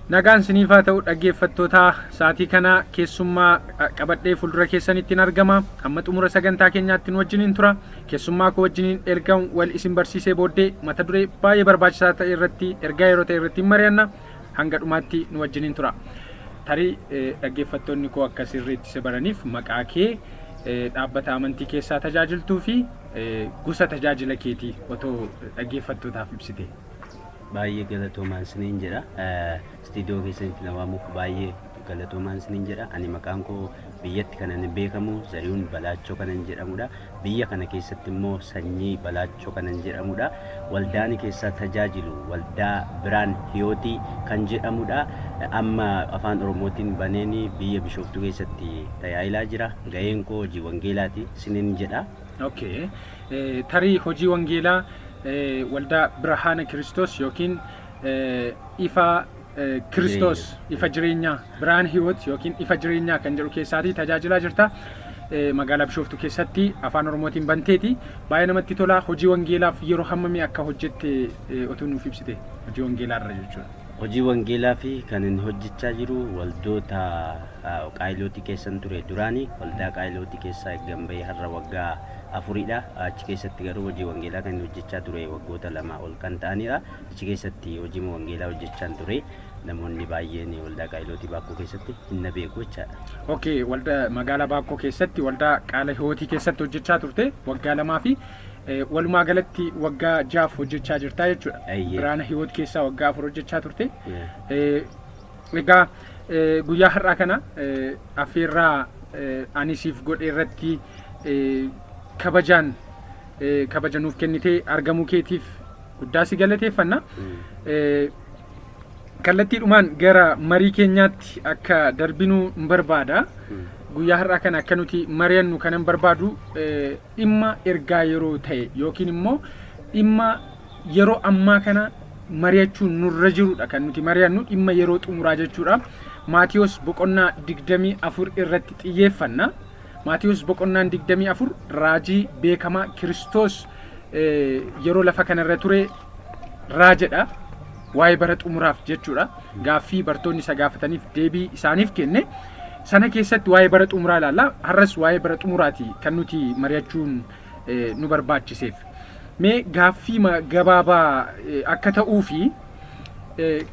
Nagaan siniifaa ta'u dhaggeeffattoota sa'aatii kana keessummaa qabadhee fuuldura keessanittiin argama. Amma xumura sagantaa keenyaatti nu wajjiniin tura. Keessummaa koo wajjiniin ergaan wal isin barsiisee booddee mata duree baay'ee barbaachisaa ta'e irratti ergaa yeroo ta'e irratti mari'anna. Hanga dhumaatti nu wajjiniin tura. Tarii dhaggeeffattoonni koo akka sirriitti si baraniif maqaa kee dhaabbata amantii keessaa tajaajiltuu fi gosa tajaajila keetii otoo dhaggeeffattootaaf ibsite. Baay'ee galatoomaan siniin jedha. Istiidiyoo keessatti namaamuuf baay'ee galatoomaan siniin jedha. Ani maqaan koo biyyatti kanan beekamu Zarihuun Balaachoo kanan jedhamudha. Biyya kana keessatti immoo Sanyii Balaachoo kanan jedhamudha. Waldaan keessaa tajaajilu waldaa Biraan Hiyootii kan jedhamudha. Amma afaan Oromootiin baneeni biyya Bishooftuu keessatti tajaajilaa jira. Gaheen koo hojii wangeelaati siniin jedha. Okay. Tarii hojii wangeelaa waldaa Birhaana Kiristoos yookiin ifa Kiristoos ifa jireenyaa Birhaan Hiwoot yookiin ifa jireenyaa kan jedhu keessaatii tajaajilaa jirta. Magaalaa Bishooftuu keessatti afaan Oromootiin banteeti. Baay'ee namatti tola. Hojii wangeelaaf yeroo hammamii akka hojjette otoo nuuf ibsite hojii wangeelaa irra jechuudha. Hojii wangeelaa fi kan inni hojjechaa jiru waldoota Qaayilootii keessan ture duraanii waldaa Qaayilootii keessaa eeggamee har'a waggaa afuridha. Achi keessatti garuu hojii wangeelaa kan hojjechaa ture waggoota 2 ol kan ta'anidha. Achi keessatti hojii wangeelaa hojjechaa ture. Namoonni baay'een waldaa Qaayilootii Baakkoo keessatti hin beeku jechaadha. Okay, waldaa magaalaa Baakkoo keessatti waldaa Qaala Hiyootii keessatti hojjechaa turte waggaa 2 fi walumaa galatti waggaa 6 hojjechaa jirta jechuudha. Birhaan Hiwoot keessaa waggaa 4 hojjechaa turte. Egaa guyyaa har'aa kana affeerraa ani siif godhe irratti kabaja nuuf kennitee argamuu keetiif guddaa si galateeffanna. Kallattiidhumaan gara marii keenyaatti akka darbinuu hin barbaada. Guyyaa har'aa kana akka nuti mari'annu kanan barbaadu dhimma ergaa yeroo ta'e yookiin immoo dhimma yeroo ammaa kana mari'achuun nurra jirudha kan nuti mari'annu dhimma yeroo xumuraa jechuudha. Maatiyos boqonnaa 24 irratti xiyyeeffanna. Maatiyos boqonnaan 24 raajii beekamaa Kiristoos yeroo lafa kanarra ture raajadha. Waa'ee bara xumuraaf jechuudha. Gaaffii bartoonni isa gaafataniif deebii isaaniif kenne. Sana keessatti waa'ee bara xumuraa ilaalla. Har'as waa'ee bara xumuraati kan nuti mari'achuun nu barbaachiseef. Mee gaaffii gabaabaa akka ta'uu fi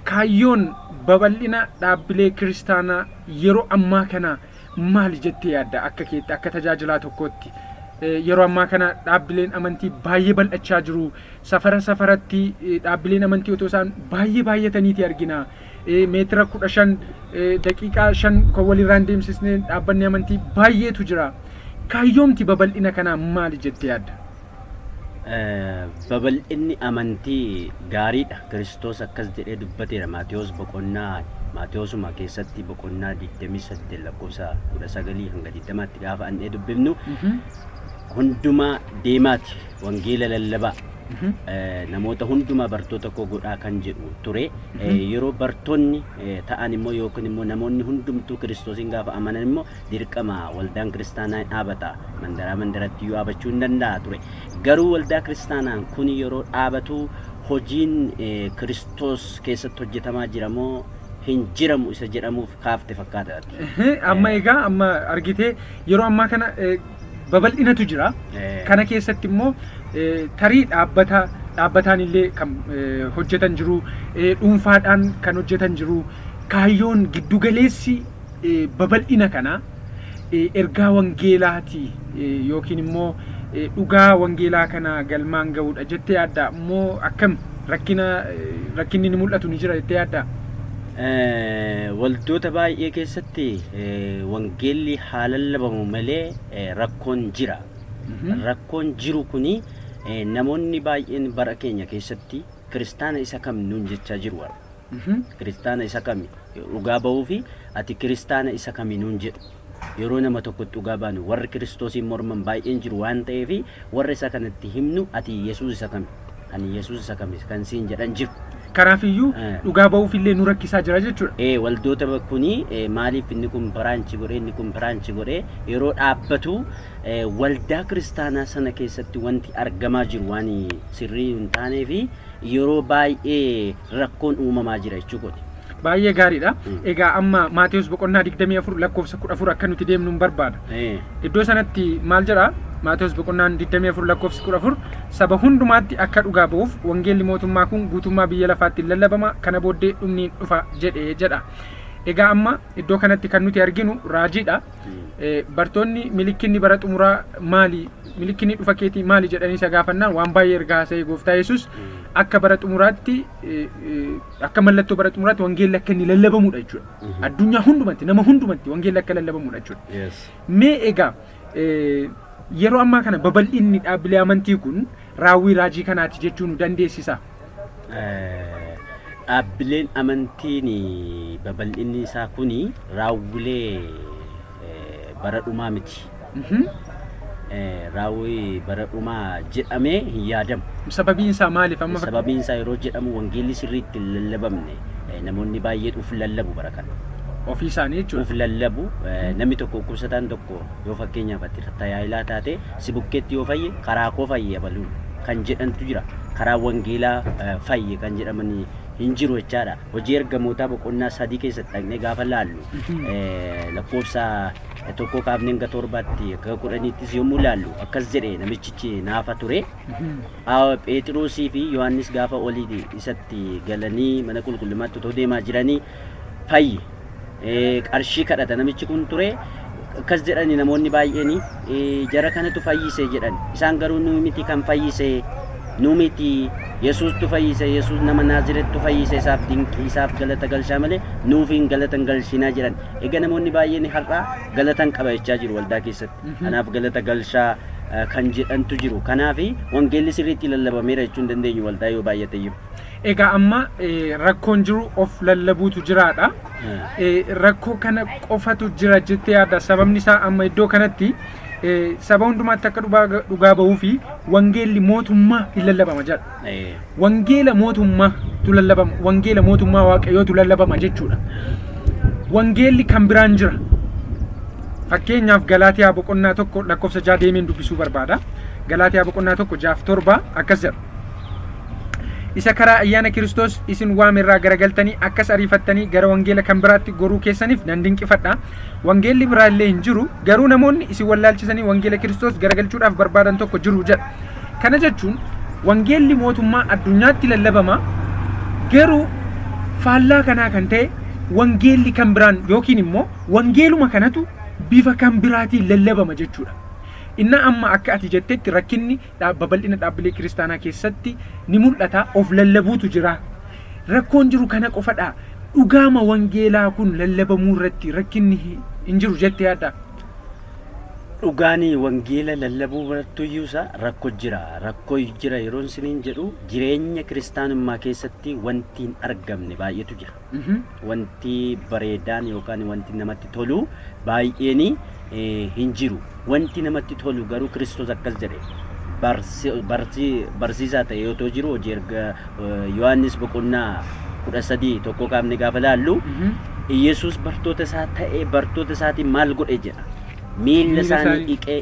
kaayyoon babal'ina dhaabbilee kiristaanaa yeroo ammaa kana maali jettee yaadda akka keetti akka tajaajilaa tokkootti? Yeroo ammaa kana dhaabbileen amantii baay'ee bal'achaa jiru. Safara safaratti dhaabbileen amantii otoo isaan baay'ee baay'ataniiti argina. Meetira 15 daqiiqaa 5 kan walirraan deemsisnee dhaabbanni amantii baay'eetu jira. Kaayyoomti babal'ina kanaa maali jettee yaadda? Babal'inni amantii gaariidha. Kiristoos akkas jedhee dubbateera. Maatiyoosuma keessatti boqonnaa 28 lakkoofsa 19 hanga 20tti gaafa annee dubbifnu hundumaa deemaati wangeela lallabaa. Namoota hundumaa bartoota koo godhaa kan jedhu ture. Yeroo bartoonni ta'an immoo yookiin immoo namoonni hundumtuu Kiristoosiin gaafa amanan immoo dirqama waldaan kiristaanaa dhaabata. Mandaraa mandaratti iyyuu dhaabachuu hin danda'a ture. Garuu waldaa kiristaanaa kun yeroo dhaabatu hojiin Kiristoos keessatti hojjetamaa jira moo hin jiramu isa jedhamuuf kaafte fakkaata. Amma egaa amma argitee yeroo ammaa kana babal'inatu jira. Kana keessatti immoo tarii dhaabbataan illee kan hojjetan jiru, dhuunfaadhaan kan hojjetan jiru. Kaayyoon giddugaleessi babal'ina kana ergaa wangeelaati yookiin immoo dhugaa wangeelaa kana galmaan ga'uudha jettee yaadda immoo akkam rakkinni ni mul'atu ni jira jettee yaadda? Waldoota baay'ee keessatti wangeelli haa lallabamu malee rakkoon jira. Rakkoon jiru kuni namoonni baay'een bara keenya keessatti kiristaana isa kam nuun jechaa jiru. Kiristaana isa kami dhugaa ba'uu fi ati kiristaana isa kami nuun jedhu. Yeroo nama tokkotti dhugaa baanu warri Kiristoosiin morman baay'een jiru waan ta'eef warra isa kanatti himnu ati Yesuus isa kami ani Yesuus isa kami kan siin jedhan jiru. Kanaafiyyuu dhugaa ba'uuf illee nu rakkisaa jira jechuudha. Waldoota kuni maaliif inni kun biraanchi godhee inni kun biraanchi godhee yeroo dhaabbatu waldaa kiristaanaa sana keessatti wanti argamaa jiru waan sirrii hin taanee fi yeroo baay'ee rakkoon uumamaa jira jechuudha. baay'ee gaariidha. Egaa amma Maatiyos boqonnaa 24 lakkoofsa 14 akka nuti deemnu hin barbaada. Iddoo sanatti maal jedha? Maatiyos boqonnaan 24 lakkoofsa 14 saba hundumaatti akka dhugaa ba'uuf wangeelli mootummaa kun guutummaa biyya lafaatti lallabama kana booddee dhumni dhufa jedha. Egaa amma iddoo kanatti kan nuti arginu raajiidha. Bartoonni milikinni bara xumuraa maali? Milikinni dhufa keetii maali jedhanii isa gaafannaan waan baay'ee ergaa haasa'ee gooftaa Yesuus akka bara xumuraatti akka mallattoo bara xumuraatti wangeelli akka inni lallabamuudha jechuudha. Addunyaa hundumatti nama hundumatti wangeelli akka lallabamuudha jechuudha. Mee egaa yeroo ammaa kana babal'inni dhaabbilee amantii kun raawwii raajii kanaati jechuu nu dandeessisa? Dhaabbileen amantiin babal'inni isaa kuni raawwilee bara dhumaa miti. Raawwii bara dhumaa jedhamee hin yaadamu. Sababiin isaa maaliif amma? Sababiin isaa yeroo jedhamu wangeelli sirriitti hin lallabamne namoonni baay'een uf lallabu bara kana. Ofii isaanii jechuudha. Uf lallabu namni tokko dhukkubsataan tokko yoo fakkeenyaaf ati tajaajilaa taate si bukkeetti yoo fayye karaa koo fayye baluun kan jedhantu jira. Karaa wangeelaa fayye kan jedhamanii hin jiru jechaadha. Hojii ergamootaa boqonnaa 3 keessatti dhaqnee gaafa laallu lakkoofsa tokko kaafnee hanga 7tti akka 10ttis yommuu laallu akkas jedhee namichichi naafa ture. Phexrosii fi Yohaannis gaafa olii isatti galanii mana qulqullummaatti otoo deemaa jiranii fayye. Qarshii kadhata namichi kun ture. Akkas jedhani namoonni baay'een jara kanatu fayyise jedhan. Isaan garuu nu miti kan fayyise nu miti Yesuustu fayyise. Yesuus nama Naazireettu fayyise. Isaaf dinqii isaaf galata galchaa malee nuuf hin galata galchinaa jedhan. Egaa namoonni baay'een har'a galatan qabachaa jiru waldaa keessatti. Kanaaf galata galchaa kan jedhantu jiru. Kanaaf wangeelli sirriitti lallabameera jechuun dandeenyu waldaa yoo baay'ate jiru. Egaa amma rakkoon jiru of lallabuutu jiraadha. Rakkoo kana qofatu jira jettee yaadda? Sababni isaa amma iddoo kanatti saba hundumaatti akka dhugaa ba'uu fi wangeelli mootummaa hin lallabama jedha. Wangeela mootummaatu lallabama. Wangeela mootummaa waaqayyootu lallabama jechuudha. Wangeelli kan biraan jira. Fakkeenyaaf Galaatiyaa boqonnaa 1 lakkoofsa 6 deemeen dubbisuu barbaada. Galaatiyaa boqonnaa 1 6-7 akkas jedha. Isa karaa ayyaana Kiristoos isin waame irraa garagaltanii akkas ariifattanii gara wangeela kan biraatti goruu keessaniif nan dinqifadha. Wangeelli biraallee hin jiru garuu namoonni isin wallaalchisanii wangeela Kiristoos garagalchuudhaaf barbaadan tokko jiru jedha. Kana jechuun wangeelli mootummaa addunyaatti lallabama garuu faallaa kanaa kan ta'e wangeelli kan biraan yookiin immoo wangeeluma kanatu bifa kan biraatiin lallabama jechuudha. Inna amma akka ati jettetti rakkinni babal'ina dhaabbilee kiristaanaa keessatti ni mul'ata. Of lallabuutu jira. Rakkoon jiru kana qofadha. Dhugaama wangeelaa kun lallabamuu irratti rakkinni hin jiru jettee yaadda? Dhugaanii wangeela lallabuu barattuyyuusa rakkoo jira. Rakkoo jira yeroo isiniin jedhu jireenya kiristaanummaa keessatti wanti hin argamne baay'eetu jira. Wanti bareedaan yookaan wanti namatti tolu baay'een hin jiru. Wanti namatti tolu garuu Kiristoos akkas jedhe barsiisaa ta'e yoo jiru hojii erga Yohaannis boqonnaa 13 tokko kaafne gaafa laallu Yesuus bartoota isaa ta'e bartoota isaatiin maal godhe jedha. Miilla isaanii dhiqee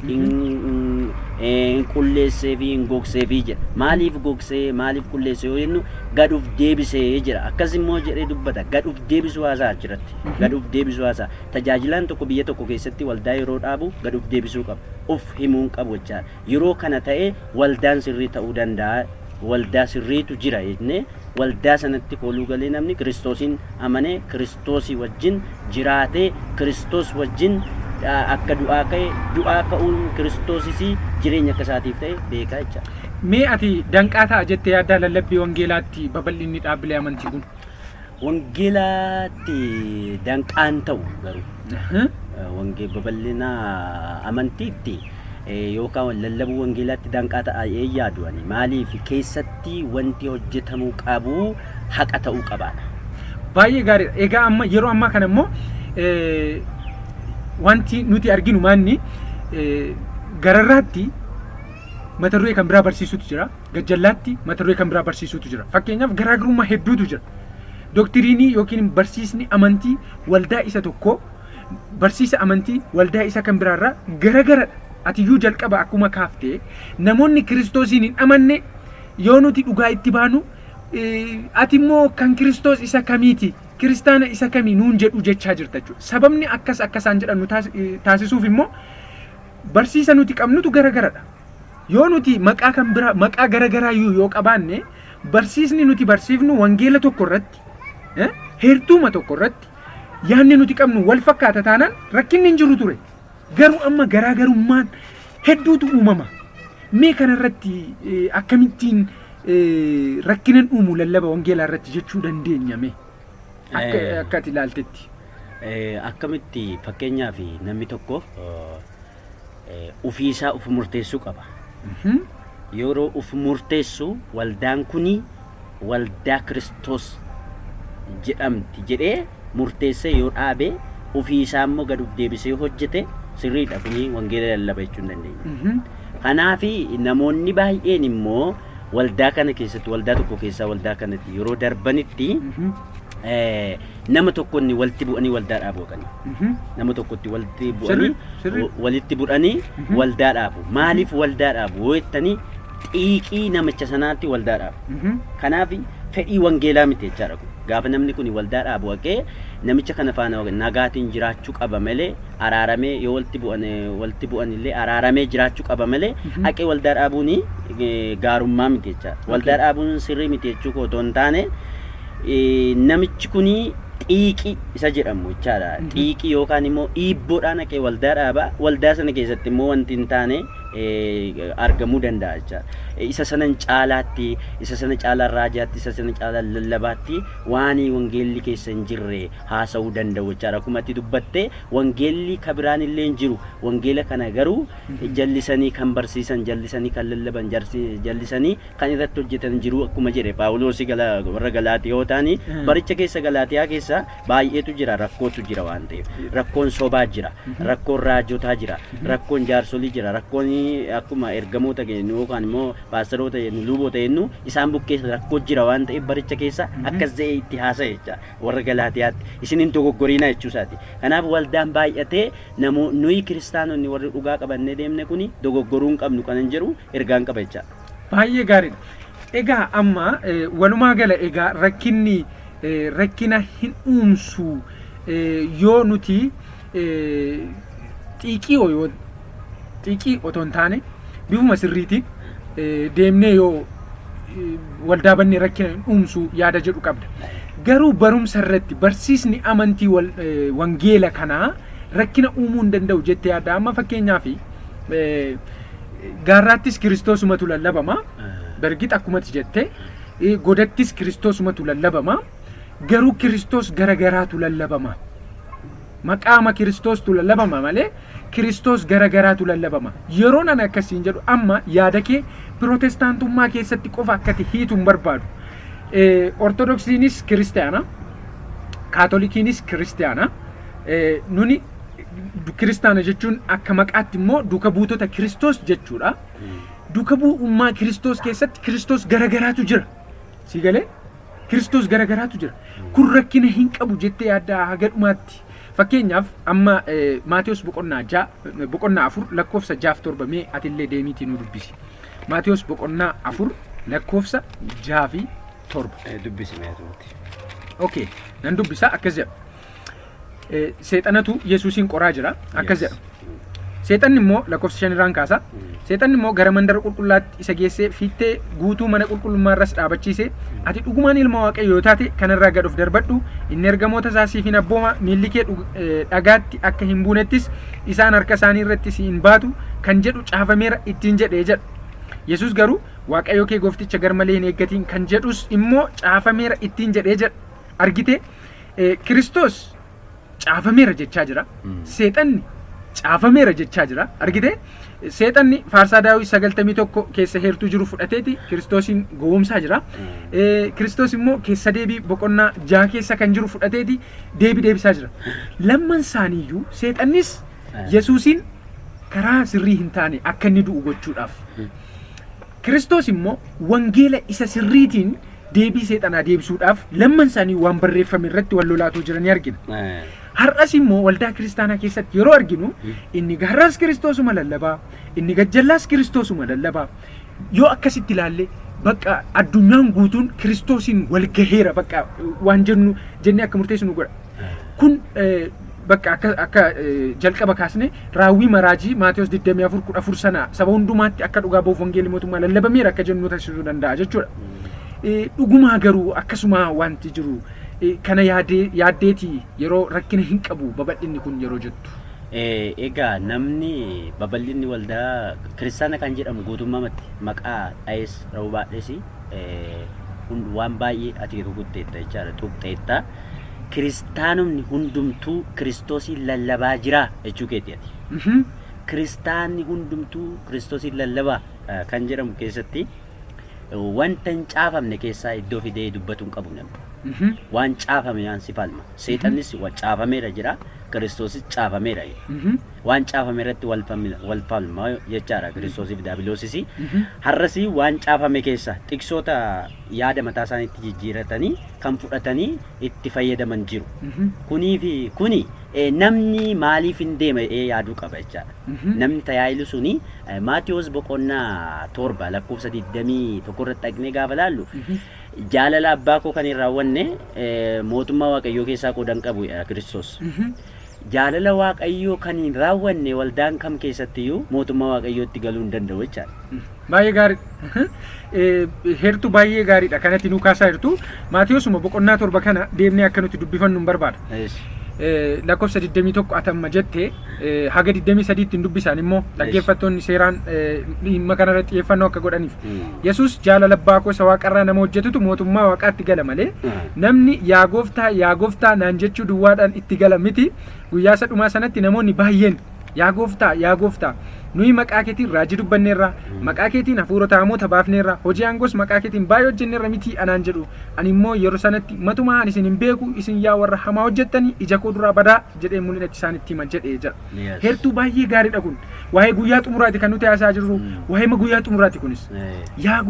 hin qulleessee fi hin gogsee fi jedha. Maaliif gogsee maaliif qulleessee yoo jennu gadhuuf deebisee jedha. Akkas immoo jedhee dubbata. Gadhuuf deebisuu haasaa achirratti. Gadhuuf deebisuu haasaa. Tajaajilaan tokko biyya tokko keessatti waldaa yeroo dhaabu gadhuuf deebisuu qaba. Of himuun qabu jechaadha. Yeroo kana ta'ee waldaan sirrii ta'uu danda'a. Waldaa sirriitu jira jennee waldaa sanatti kooluu galee namni Kiristoosiin amanee Kiristoosii wajjin jiraatee Kiristoos wajjin akka du'aa ka'uun Kiristoosis jireenya akka isaatiif ta'e beekaa jechaadha. Mee ati danqaa ta'a jettee yaaddaa lallabbii wangeelaatti babal'inni dhaabbilee amantii kun? Wangeelaatti danqaan ta'u garuu babal'ina amantiitti yookaan lallabuu wangeelaatti danqaa ta'a yaadu ani. Maaliif keessatti wanti hojjetamuu qabu haqa ta'uu qabaadha. Baay'ee gaariidha. Egaa amma yeroo ammaa kana immoo wanti nuti arginu maanni gararraatti mata duree kan biraa barsiisutu jira. Gajjallaatti mata duree kan biraa barsiisutu jira. Fakkeenyaaf garaagarummaa hedduutu jira. Doktiriinii yookiin barsiisni amantii waldaa isa tokko barsiisa amantii waldaa isa kan biraarraa garagaradha. Atiyyuu jalqaba akkuma kaaftee namoonni Kiristoosiin hin amanne yoo nuti dhugaa itti baanu ati immoo kan Kiristoos isa kamiiti kiristaana isa kamii nuun jedhu jechaa jirta jechuudha. Sababni akkasaan jedhan taasisuuf immoo barsiisa nuti qabnutu garagaradha. Yoo nuti maqaa kan biraa maqaa garagaraa yoo qabaanne barsiisni nuti barsiifnu wangeela tokko irratti heertuuma tokko irratti yaanni nuti qabnu wal fakkaata taanaan rakkinni hin jiru ture. Garuu amma garaagarummaan hedduutu uumama. Mee kanarratti akkamittiin rakkinan uumu lallaba wangeelaa irratti jechuu dandeenya mee? Akka ati ilaaltetti. Akkamitti fakkeenyaaf namni tokko ufiisaa uf murteessuu qaba. Yeroo uf murteessu waldaan kuni waldaa Kiristoos jedhamti jedhee murteessee yoo dhaabe ufiisaa immoo gad deebisee hojjete sirriidha kuni wangeela lallaba jechuu hin dandeenya. Kanaaf namoonni baay'een immoo waldaa kana keessatti waldaa tokko keessaa waldaa kanatti yeroo darbanitti nama tokkonni walitti bu'anii waldaa dhaabanii nama tokkotti walitti bu'anii waldaa dhaabu. Maaliif waldaa dhaabu jettanii xiiqii namicha sanaatti waldaa dhaabu. Kanaaf fedhii wangeelaa miti jechaadha. Gaafa namni kun waldaa dhaabu haqee namicha kana faana nagaatiin jiraachuu qaba malee araaramee yoo walitti bu'an illee araaramee jiraachuu qaba malee haqee waldaa dhaabuun gaarummaa miti jechaadha. Waldaa dhaabuun sirrii miti jechuu otoo hin taane namichi kun xiiqii isa jedhamu jechaadha. Xiiqii yookaan immoo dhiibboodhaan haqee waldaa dhaaba. Waldaa sana keessatti immoo wanti hin taane argamuu danda'a jechaadha. Isa sana caalaatti, isa sana caalaa raajaatti, isa sana caalaa lallabaatti waan wangeelli keessa hin jirre haasa'uu danda'u jechaadha. Akkuma ati dubbatte wangeelli kabiraan illee hin jiru. Wangeela kana garuu jallisanii kan barsiisan, jallisanii kan lallaban, jallisanii kan irratti hojjetan jiru. Akkuma jedhe Paawuloos warra Galaatiyootaani baricha keessa Galaatiyaa keessa baay'eetu jira, rakkootu jira waan ta'eef. Rakkoon sobaa jira, rakkoon raajotaa jira, rakkoon jaarsolii jira, rakkoon akkuma ergamoota kennu yookaan immoo paasteroota jennu luboota jennu isaan bukkee rakkoo jira waan ta'eef baricha keessa akkas ta'e itti haasa'e jecha warra Galaatiyaatti isin hin dogoggoriina jechuusaati. Kanaaf waldaan baay'atee nuyi kiristaanonni warri dhugaa qabannee deemne kuni dogoggoruu hin qabnu kanan jedhu ergaan qaba jecha. Baay'ee gaariidha. Egaa amma walumaa gala egaa rakkina hin uumsu yoo nuti xiiqii otoo hin taane bifuma sirriitiin deemnee yoo waldaa bannee rakkina hin uumsu yaada jedhu qabda. Garuu barumsa irratti barsiisni amantii wangeela kanaa rakkina uumuu hin danda'u jettee yaadda. Amma fakkeenyaaf gaarraattis kiristoosumatu lallabama. Bargit akkumatti jette godattis kiristoosumatu lallabama. Garuu kiristoos garagaraatu lallabama. Maqaama kiristoostu lallabama malee kiristoos garagaraatu lallabama. Yeroo nan akkasiin jedhu amma yaada kee pirootestaantummaa keessatti qofa akkati hiitu hin barbaadu. Ortodoksiinis kiristaana, kaatolikiinis kiristaana. Nuni kiristaana jechuun akka maqaatti immoo duuka buutota kiristoos jechuudha. Duuka bu'ummaa kiristoos keessatti kiristoos garagaraatu jira. Si galee kiristoos garagaraatu jira. Kun rakkina hin qabu jettee yaaddaa haga dhumaatti. Fakkeenyaaf amma Maatiyos boqonnaa 4 lakkoofsa 6-7 mee atillee deemiitii nu dubbisi. Maatiyos boqonnaa 4 lakkoofsa 6-7. Dubbisi meetuuti. Okay, nan dubbisa akkas jedha. Seexanatu Yesuusin qoraa jira akkas jedha. Seexanni immoo lakkoofsa 5 irraan kaasa. Seexanni immoo gara mandara qulqullaatti isa geessee fiittee guutuu mana qulqullummaa irras dhaabachiisee ati dhugumaan ilma Waaqayyoo yoo taate kanarraa gad of darbadhu inni ergamoota isaa siif hin abbooma miilli kee dhagaatti akka hin buunettis isaan harka isaanii irratti si hin baatu kan jedhu caafameera ittiin jedhee jedha. Yesuus garuu Waaqayyoo kee goofticha garmalee hin eeggatiin kan jedhus immoo caafameera ittiin jedhee jedha. Argite Kiristoos caafameera jechaa jira. Seexanni caafameera jechaa jira. Argite seexanni faarsaa Daawit 91 keessa heertuu jiru fudhateeti Kiristoosin gowwoomsaa jira. Kiristoos immoo keessa deebii boqonnaa 6 keessa kan jiru fudhateeti deebisaa jira. Lamman isaaniiyyuu seexannis Yesuusin karaa sirrii hin taane akka inni du'u gochuudhaaf. Kiristoos immoo wangeela isa sirriitiin deebii seexanaa deebisuudhaaf lamman isaanii waan barreeffame irratti wal lolaatuu jiranii argina. Har'as immoo waldaa kiristaanaa keessatti yeroo arginu inni gaarraas kiristoosuma lallabaa, inni gajjallaas kiristoosuma lallabaa. Yoo akkasitti ilaalle bakka addunyaan guutuun Kiristoosiin wal gaheera bakka waan jennu jennee akka murteessinu godha. Kun bakka akka jalqaba kaasne raawwii maraajii Maatiyos 24:14 sana saba hundumaatti akka dhugaa ba'uuf wangeelli mootummaa lallabameera akka jennu taasisuu danda'a jechuudha. Dhugumaa garuu akkasuma wanti jiru kana yaaddeeti yeroo rakkina hin qabu babal'inni kun yeroo jettu. Egaa namni babal'inni waldaa kiristaana kan jedhamu guutummaatti maqaa dha'es ta'uu baadhes waan baay'ee ati rukutteetta jechaadha tuqxeetta. Kiristaanonni hundumtuu Kiristoosiin lallabaa jira jechuu keetiiti. Kiristaanni hundumtuu Kiristoosiin lallabaa kan jedhamu keessatti wanta hin caafamne keessaa iddoo fidee dubbatu hin qabu namni. Waan caafame waan si falma. Seexannis caafameera jira. Kiristoosis caafameera. Waan caafame irratti wal falma jechaadha Kiristoosiif daabiloosis. Har'asii waan caafame keessa tiksoota yaada mataa isaaniitti jijjiiratanii kan fudhatanii itti fayyadaman jiru. Kuni namni maaliif hin deeme yaaduu qaba jechaadha. Namni tajaajilu suni Maatiyos boqonnaa 7 lakkoofsa 21 irratti dhaqnee gaafa laallu jaalala abbaa koo kan hin raawwanne mootummaa waaqayyoo keessaa qoodan qabu Kiristoos. Jaalala waaqayyoo kan hin raawwanne waldaan kam keessattiyyuu mootummaa waaqayyootti galuu hin danda'u jechaadha. Baay'ee gaarii. Heertuu baay'ee gaariidha kanatti nu kaasaa jirtu. Maatiyosuma boqonnaa 7 kana deemnee akka nuti dubbifannu hin barbaada. Lakkoofsa 21 atamma jettee haga 23tti dubbisaan immoo dhaggeeffattoonni seeraan dhimma kanarratti xiyyeeffannoo akka godhaniif. Yesuus jaalala abbaa koo isa waaqarraa nama hojjetutu mootummaa waaqaatti gala malee namni yaa gooftaa naan jechuu duwwaadhaan itti gala miti. Guyyaa isa dhumaa sanatti namoonni baay'een yaa gooftaa nuyi maqaa keetiin raajii dubbanneerra maqaa keetiin hafuurota hamoota baafneerra hojii aangos maqaa keetiin baay'ee hojjenneerra miti anaan jedhu ani immoo yeroo sanatti matumaa ani isin hin beeku isin yaa warra hamaa hojjettanii ija koo duraa badaa jedhee mul'inatti isaanitti himan jedhee jira. Heertuu baay'ee gaariidha kun waa'ee guyyaa xumuraati kan nuti haasaa jirru waa'ee guyyaa xumuraati kunis yaa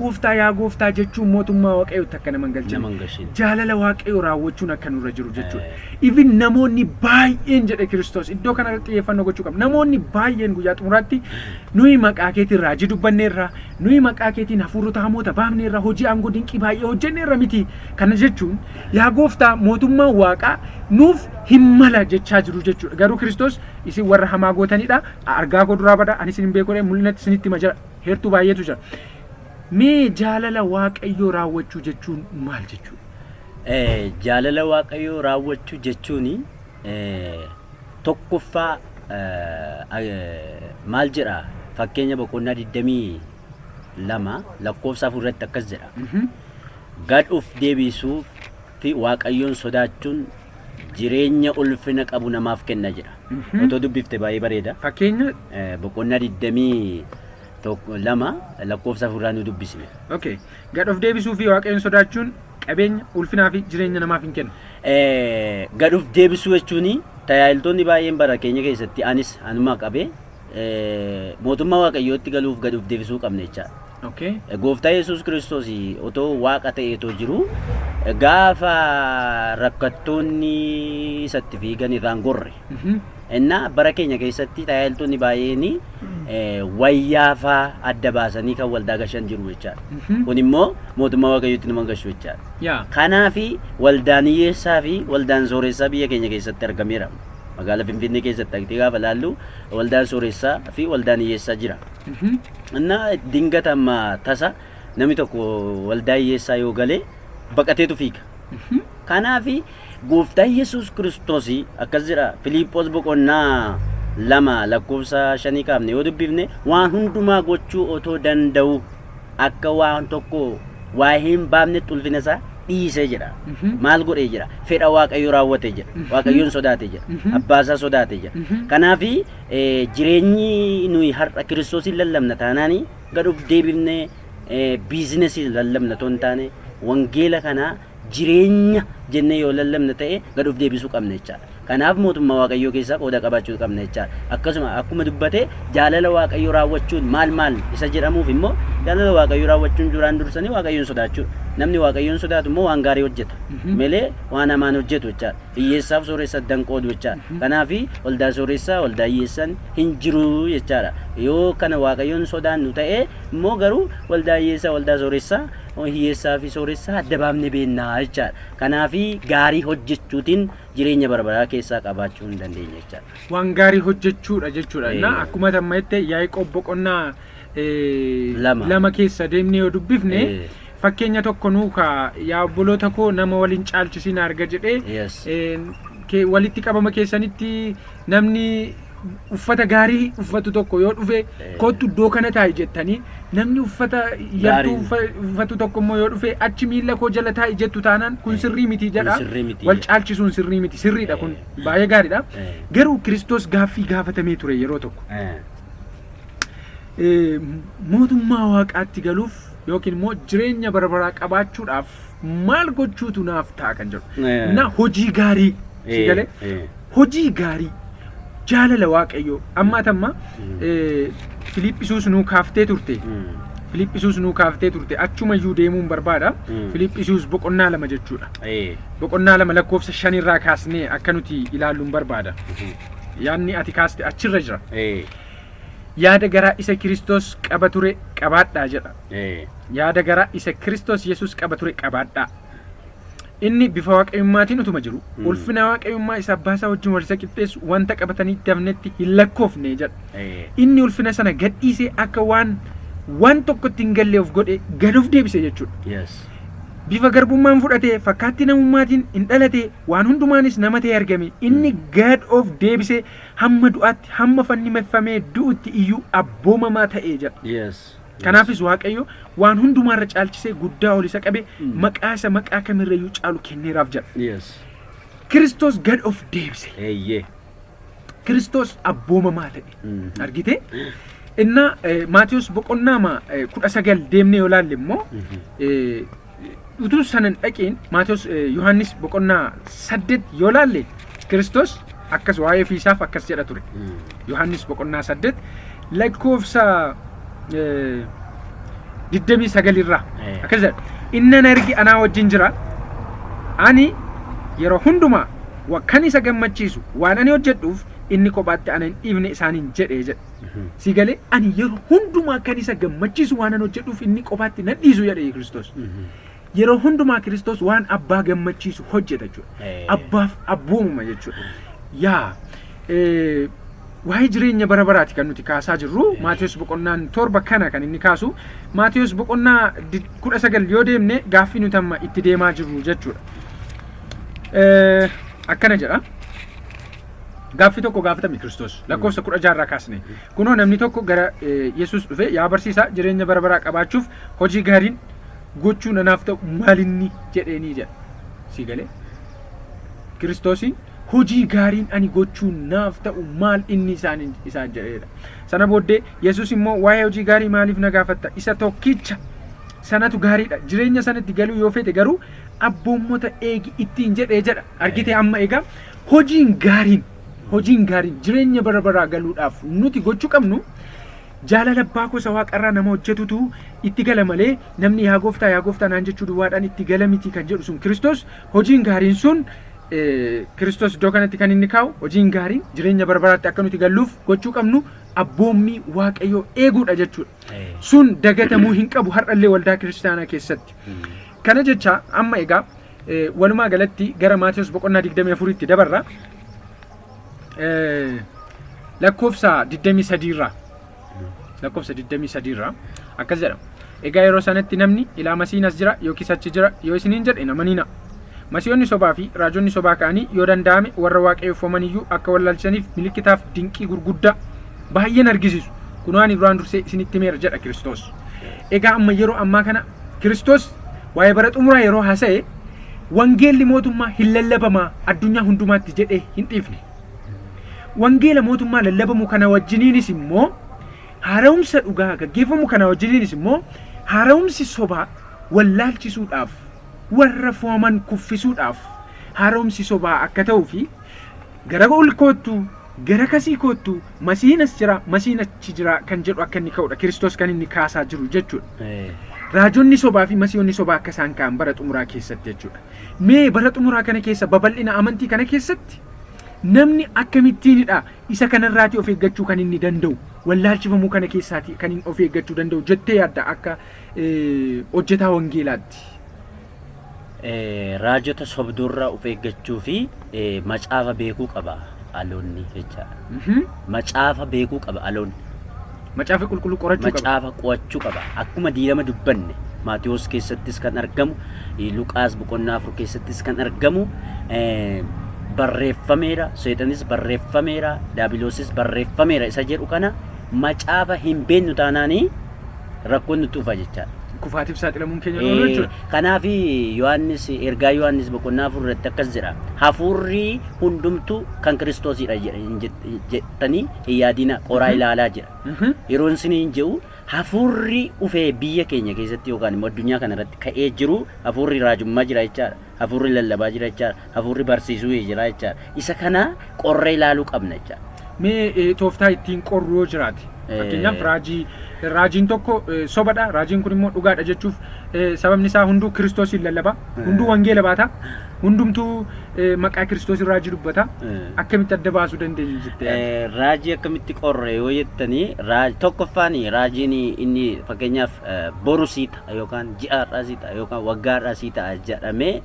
gooftaa jechuun mootummaa waaqayyootti akka nama galchine jaalala waaqayyoo raawwachuun akka nurra jiru jechuudha. Even namoonni baay'een jedhe Kiristoos iddoo kanarratti xiyyeeffannoo gochuu qabna. Namoonni baay'een guyyaa xumuraatti nuyi maqaa keetiin raajii dubbanneerra nuyi maqaa keetiin hafuurota hamoota baafneerra hojii aangoo dinqii baay'ee hojjenneerra miti. Kana jechuun yaa gooftaa mootummaan waaqaa nuuf hin mala jechaa jiru jechuudha. Garuu Kiristoos isin warra hamaa gootanidha argaa koo duraa badaa ani isin hin beekne mul'inatti isinitti hima jira. Heertuu baay'eetu jira. Mee jaalala waaqayyoo raawwachuu jechuun maal jechuudha? Jaalala waaqayyoo raawwachuu jechuun tokkoffaa maal jedha fakkeenya boqonnaa 22 lakkoofsa 4 irratti akkas jedha. Gad of deebisuu fi waaqayyoon sodaachuun jireenya ulfina qabu namaaf kenna jedha. Otoo dubbifte baay'ee bareeda. Fakkeenya boqonnaa 22 lakkoofsa 4 nu dubbisne. Okay. Gad of deebisuu fi waaqayyoon sodaachuun qabeenya ulfinaa fi jireenya namaaf hin kenna. Gad of deebisuu jechuun tajaajiltoonni baay'een bara keenya keessatti anis anuma qabee mootummaa waaqayyootti galuuf gad of deebisuu qabna jechaadha. Okay. Gooftaa Yesuus Kiristoos otoo waaqa ta'eetoo jiru gaafa rakkattoonni isatti fiigan irraan gorre. Innaa bara keenya keessatti tajaajiltoonni baay'een wayyaafaa adda baasanii kan waldaa gashan jiru jechaadha. Kun immoo mootummaa waaqayyootti nama gashu jechaadha. Kanaafi waldaan hiyyeessaa fi waldaan sooressaa biyya keenya keessatti argameera. Magaalaa Finfinnee keessatti dhaqxee gaafa laallu waldaan sooressaa fi waldaan hiyyeessaa jira. Innaa dingatama tasa namni tokko waldaa hiyyeessaa yoo galee baqateetu fiiga. Kanaafi gooftaa Yesuus Kiristoos akkas jedha Filiiphoos boqonnaa 2 lakkoofsa 5 kaafne yoo dubbifne waan hundumaa gochuu otoo danda'u akka waan tokko waa hin baafnetti ulfina isaa dhiisee jedha. Maal godhee jedha fedha waaqayyoo raawwatee jedha. Waaqayyoon sodaatee jedha. Abbaasaa sodaatee jedha. Kanaafi jireenyi nuyi har'a Kiristoosin lallabna taanaani gad of deebifnee biizinesii lallabna toon taane wangeela kanaa jireenya jennee yoo lallabna ta'e gad of deebisuu qabna jechaadha. Kanaaf mootummaa waaqayyoo keessaa qooda qabaachuu qabna jechaadha. Akkasuma akkuma dubbate jaalala waaqayyoo raawwachuun maal isa jedhamuuf immoo jaalala waaqayyoo raawwachuun duraan dursanii waaqayyoon sodaachuu. Namni waaqayyoon sodaatu immoo waan gaarii hojjeta. Malee waan hamaan hojjetu jechaadha. Hiyyeessaaf sooressa danqoodu jechaadha. Kanaafi waldaa sooressaa waldaa hiyyeessaan hin jiru jechaadha. Yoo kana waaqayyoon sodaannu ta'e immoo garuu waldaa hiyyeessaa waldaa sooressaa hiyyeessaa fi sooressaa adda baafnee beeknaa jechaadha. Kanaafi gaarii hojjechuutiin jireenya bara baraa keessaa qabaachuu hin dandeenya jechaadha. Waan gaarii hojjechuudha jechuudha. Na akkuma tamma jette Yaaqoob boqonnaa lama keessa deemnee yoo dubbifne fakkeenya tokko nuuka yaa obboloota koo nama waliin caalchisin arga jedhee walitti qabama keessanitti namni uffata gaarii uffatu tokko yoo dhufe kottu iddoo kana taa'i jettanii namni uffata yattuu uffatu tokko immoo yoo dhufe achi miilla koo jala taa'i jettu taanaan kun sirrii miti jedha. Wal caalchisuun sirrii miti, sirriidha kun baay'ee gaariidha. Garuu Kiristoos gaaffii gaafatamee ture yeroo tokko mootummaa waaqaatti galuuf yookiin immoo jireenya bara baraa qabaachuudhaaf maal gochuutu naaf ta'a kan jedhu. Na hojii gaarii galee hojii gaarii jaalala waaqayyoo amma atamma Filiiphisuus nuu kaaftee turte. Filiiphisuus nuu kaaftee turte achuma iyyuu deemuun barbaada. Filiiphisuus boqonnaa 2 jechuudha. Boqonnaa 2 lakkoofsa 5 irraa kaasnee akka nuti ilaalluun barbaada. Yaanni ati kaaste achirra jira. Yaada garaa isa Kiristoos qaba ture qabaadhaa jedha. Yaada garaa isa Kiristoos Yesuus qaba ture qabaadhaa. Inni bifa waaqayummaatiin utuma jiru ulfina waaqayummaa isa abbaasaa wajjin wal isa qixxeessu wanta qabatanii dafnetti hin lakkoofne jedha. Inni ulfina sana gadhiisee akka waan tokkotti hin galle of godhe gad of deebise jechuudha. Bifa garbummaan fudhatee fakkaatti namummaatiin hin dhalate waan hundumaanis nama ta'e argame inni gad of deebise hamma du'aatti hamma fannifamee du'utti iyyuu abboomamaa ta'ee jedha. Kanaafis waaqayyo waan hundumaarra caalchisee guddaa ol isa qabe maqaa isa maqaa kamirrayyuu caalu kenneeraaf jedha. Kiristoos gad of deebise. Kiristoos abboomamaa ta'e argite. Inna Maatiyos boqonnaa 19 deemnee yoo laalle immoo utuu sanan dhaqeen Maatiyos Yohaannis boqonnaa 8 yoo laalle Kiristoos akkas waa'ee ofiisaaf akkas jedha ture. Yohaannis boqonnaa 8 lakkoofsa 29 irraa akkas jedha. Innan argi anaa wajjin jira. Ani yeroo hundumaa kan isa gammachiisu waan ani hojjedhuuf inni kophaatti ana hin dhiifne isaaniin jedhee jedha. Si galee ani yeroo hundumaa kan isa gammachiisu waan ani hojjedhuuf inni kophaatti na dhiisu jedhe Kiristoos. Yeroo hundumaa Kiristoos waan abbaa gammachiisu hojjeta jechuudha. Abbaaf abboomuma jechuudha. Yaa waa'ee jireenya bara baraati kan nuti kaasaa jirru. Maatiyos boqonnaan 7 kana kan inni kaasu. Maatiyos boqonnaa 19 yoo deemne gaaffii nuti amma itti deemaa jirru jechuudha. Akkana jedha. Gaaffii tokko gaafatame Kiristoos lakkoofsa 16 irraa kaasne. Kunoo namni tokko gara Yesuus dhufe yaa barsiisaa jireenya bara baraa qabaachuuf hojii gaariin gochuun anaaf ta'u maalinni jedheenii jedha. Si galee Kiristoosiin hojii gaariin ani gochuun naaf ta'u maal inni isaan jedheedha. Sana booddee Yesuus immoo waa'ee hojii gaarii maaliif na gaafatta? Isa tokkicha sanatu gaariidha. Jireenya sanatti galuu yoo fedhe garuu abboommota eegi ittiin jedhee jedha. Argite amma egaa hojiin gaariin jireenya bara baraa galuudhaaf nuti gochuu qabnu jaalala abbaa gosa waaqarraa nama hojjetutu itti gala malee namni yaa gooftaa naan jechuu duwwaadhaan itti gala miti kan jedhu sun Kiristoos. Hojiin gaariin sun Kiristoos iddoo kanatti kan inni kaa'u hojiin gaariin jireenya bara baraatti akka nuti galluuf gochuu qabnu abboommii waaqayyoo eeguudha jechuudha. Sun dagatamuu hin qabu har'allee waldaa kiristaanaa keessatti. Kana jecha amma egaa walumaa galatti gara Maatiyos boqonnaa 24 tti dabarra. Lakkoofsa 23 irraa akkas jedhama. Egaa yeroo sanatti namni ilaa Masiihin as jira yookiis achi jira yoo isiniin jedhe amanina. Masiihonni sobaa fi raajonni sobaa ka'anii yoo danda'ame warra waaqayyoofaman iyyuu akka wallaalchisaniif milikkitaaf dinqii gurguddaa baay'een argisiisu. Kunoo ani duraan dursee isinitti himeera jedha Kiristoos. Egaa amma yeroo ammaa kana Kiristoos waa'ee bara xumuraa yeroo haasa'e wangeelli mootummaa hin lallabamaa addunyaa hundumaatti jedhee hin dhiifne. Wangeela mootummaa lallabamu kana wajjiniinis immoo haara'umsa dhugaa gaggeeffamu kana wajjiniinis immoo haara'umsi sobaa wallaalchisuudhaaf warra fooman kuffisuudhaaf haara'umsi sobaa akka ta'uu fi gara ol koottu gara kasii koottu Masiihinas jira Masiihin achi jira kan jedhu akka inni ka'udha. Kiristoos kan inni kaasaa jiru jechuudha. Raajonni sobaa fi Masiihonni sobaa akka isaan ka'an bara xumuraa keessatti jechuudha. Mee bara xumuraa kana keessa babal'ina amantii kana keessatti namni akkamittiinidha isa kanarraatii of eeggachuu kan inni danda'u wallaalchifamuu kana keessaati kan hin of eeggachuu danda'u jettee yaadda akka hojjetaa wangeelaatti? Raajota sobduurraa of eeggachuu fi macaafa beekuu qaba aloonni jechaadha. Macaafa beekuu qaba aloonni. Macaafa qulqulluu qorachuu qaba. Macaafa qo'achuu qaba. Akkuma diilama dubbanne Maatiyos keessattis kan argamu, Luqaas boqonnaa 4 keessattis kan argamu, barreeffameera, seexanis barreeffameera, daabiloosis barreeffameera isa jedhu kana macaafa hin beeknu taanaanii rakkoon nutti dhufa jechaadha. Kufaatiif saaxilamuun keenya loolu jechuudha. Kanaaf Yohaannis ergaa Yohaannis boqonnaa 4 irratti akkas jedha. Hafuurri hundumtu kan Kiristoosidha jettanii hin yaadina qoraa ilaalaa jedha. Yeroon isiniin jedhu hafuurri ufee biyya keenya keessatti yookaan immoo addunyaa kana irratti ka'ee jiru hafuurri raajummaa jira jechaadha. Hafuurri lallabaa jira jechaadha. Hafuurri barsiisuu jira jechaadha. Isa kana qorree ilaaluu qabna jechaadha. Mee tooftaa ittiin qorru yoo jiraate fakkeenyaaf raajiin tokko sobadha, raajiin kun immoo dhugaadha jechuuf sababni isaa hunduu Kiristoosiin lallaba, hunduu wangeela baata, hundumtuu maqaa Kiristoosiin raajii dubbata. Akkamitti adda baasuu dandeenya jettee? Raajii akkamitti qorre yoo jettanii tokkoffaan raajiin inni fakkeenyaaf boru sii ta'a yookaan ji'aadhaa sii ta'a yookaan waggaadhaa sii ta'a jedhamee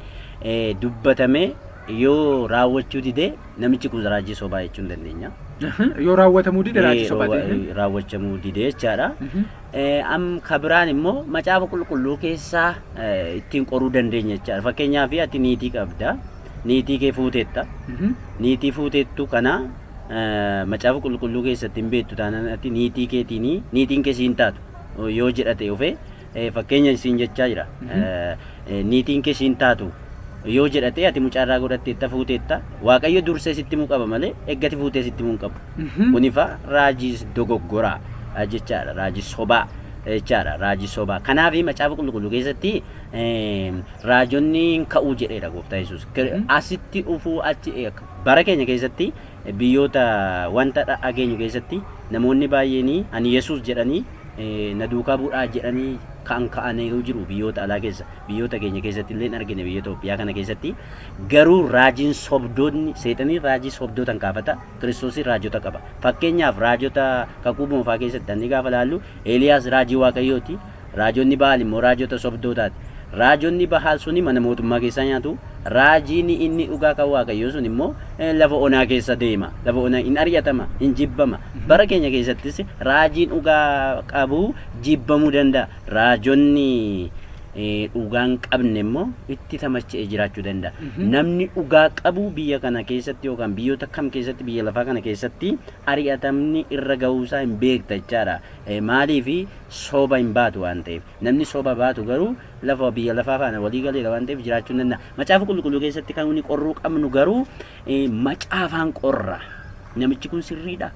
dubbatamee yoo raawwachuu didee namichi kun raajii sobaa jechuu hin dandeenya. Yoo raawwatamuu dide raajii sobaate. Raawwachamuu dide jechaadha. Kabiraan immoo macaafa qulqulluu keessaa ittiin qoruu dandeenya jechaadha. Fakkeenyaaf ati niitii qabda, niitii kee fuuteetta. Niitii fuuteettu kana macaafa qulqulluu keessatti hin beektu taanaan ati niitii keetiin niitiin kee siin taatu yoo jedhate ofee fakkeenya siin jechaa jira. Niitiin kee siin taatu yoo jedhate ati mucaarraa godhatteetta fuuteetta Waaqayyo dursee sitti himuu qaba malee eggati fuutee sitti himuu hin qabu. Kunifa raajii dogoggoraa jechaadha. Raajii sobaa jechaadha. Raajii sobaa. Kanaaf macaafa qulqulluu keessatti raajonni ka'uu jedheedha Gooftaa Yesuus. Asitti dhufuu achi bara keenya keessatti biyyoota wanta dhageenyu keessatti namoonni baay'een ani Yesuus jedhanii na duukaa bu'aa jedhanii kan ka'anii jiru biyyoota alaa keessa, biyyoota keenya keessatti illee argine biyya Itoophiyaa kana keessatti. Garuu raajiin sobdoonni seexanii raajii sobdootan kaafata, Kiristoosii raajota qaba. Fakkeenyaaf raajota kakuu moofaa keessatti inni gaafa laallu Eeliyaas raajii Waaqayyooti, raajonni Ba'aal immoo raajota sobdootaati. Raajonni Ba'aal suni mana mootummaa keessaa nyaatu, raajiin inni dhugaa kan Waaqayyoo sun immoo lafa onaa keessa deema, lafa onaa hin ari'atama, hin jibbama. Bara keenya keessattis raajiin dhugaa qabu jibbamuu danda'a. Raajonni dhugaan qabne immoo itti tamacha'ee jiraachuu danda'a. Namni dhugaa qabu biyya kana keessatti yookaan biyyoota kam keessatti biyya lafaa kana keessatti ari'atamni irra ga'uusaa hin beekta jechaadha. Maaliif soba hin baatu waan ta'eef. Namni soba baatu garuu lafa biyya lafaa faana walii galeera waan ta'eef jiraachuu hin danda'a. Macaafa qulqulluu keessatti kan nuti qorruu qabnu garuu macaafaan qorra. Namichi kun sirriidha.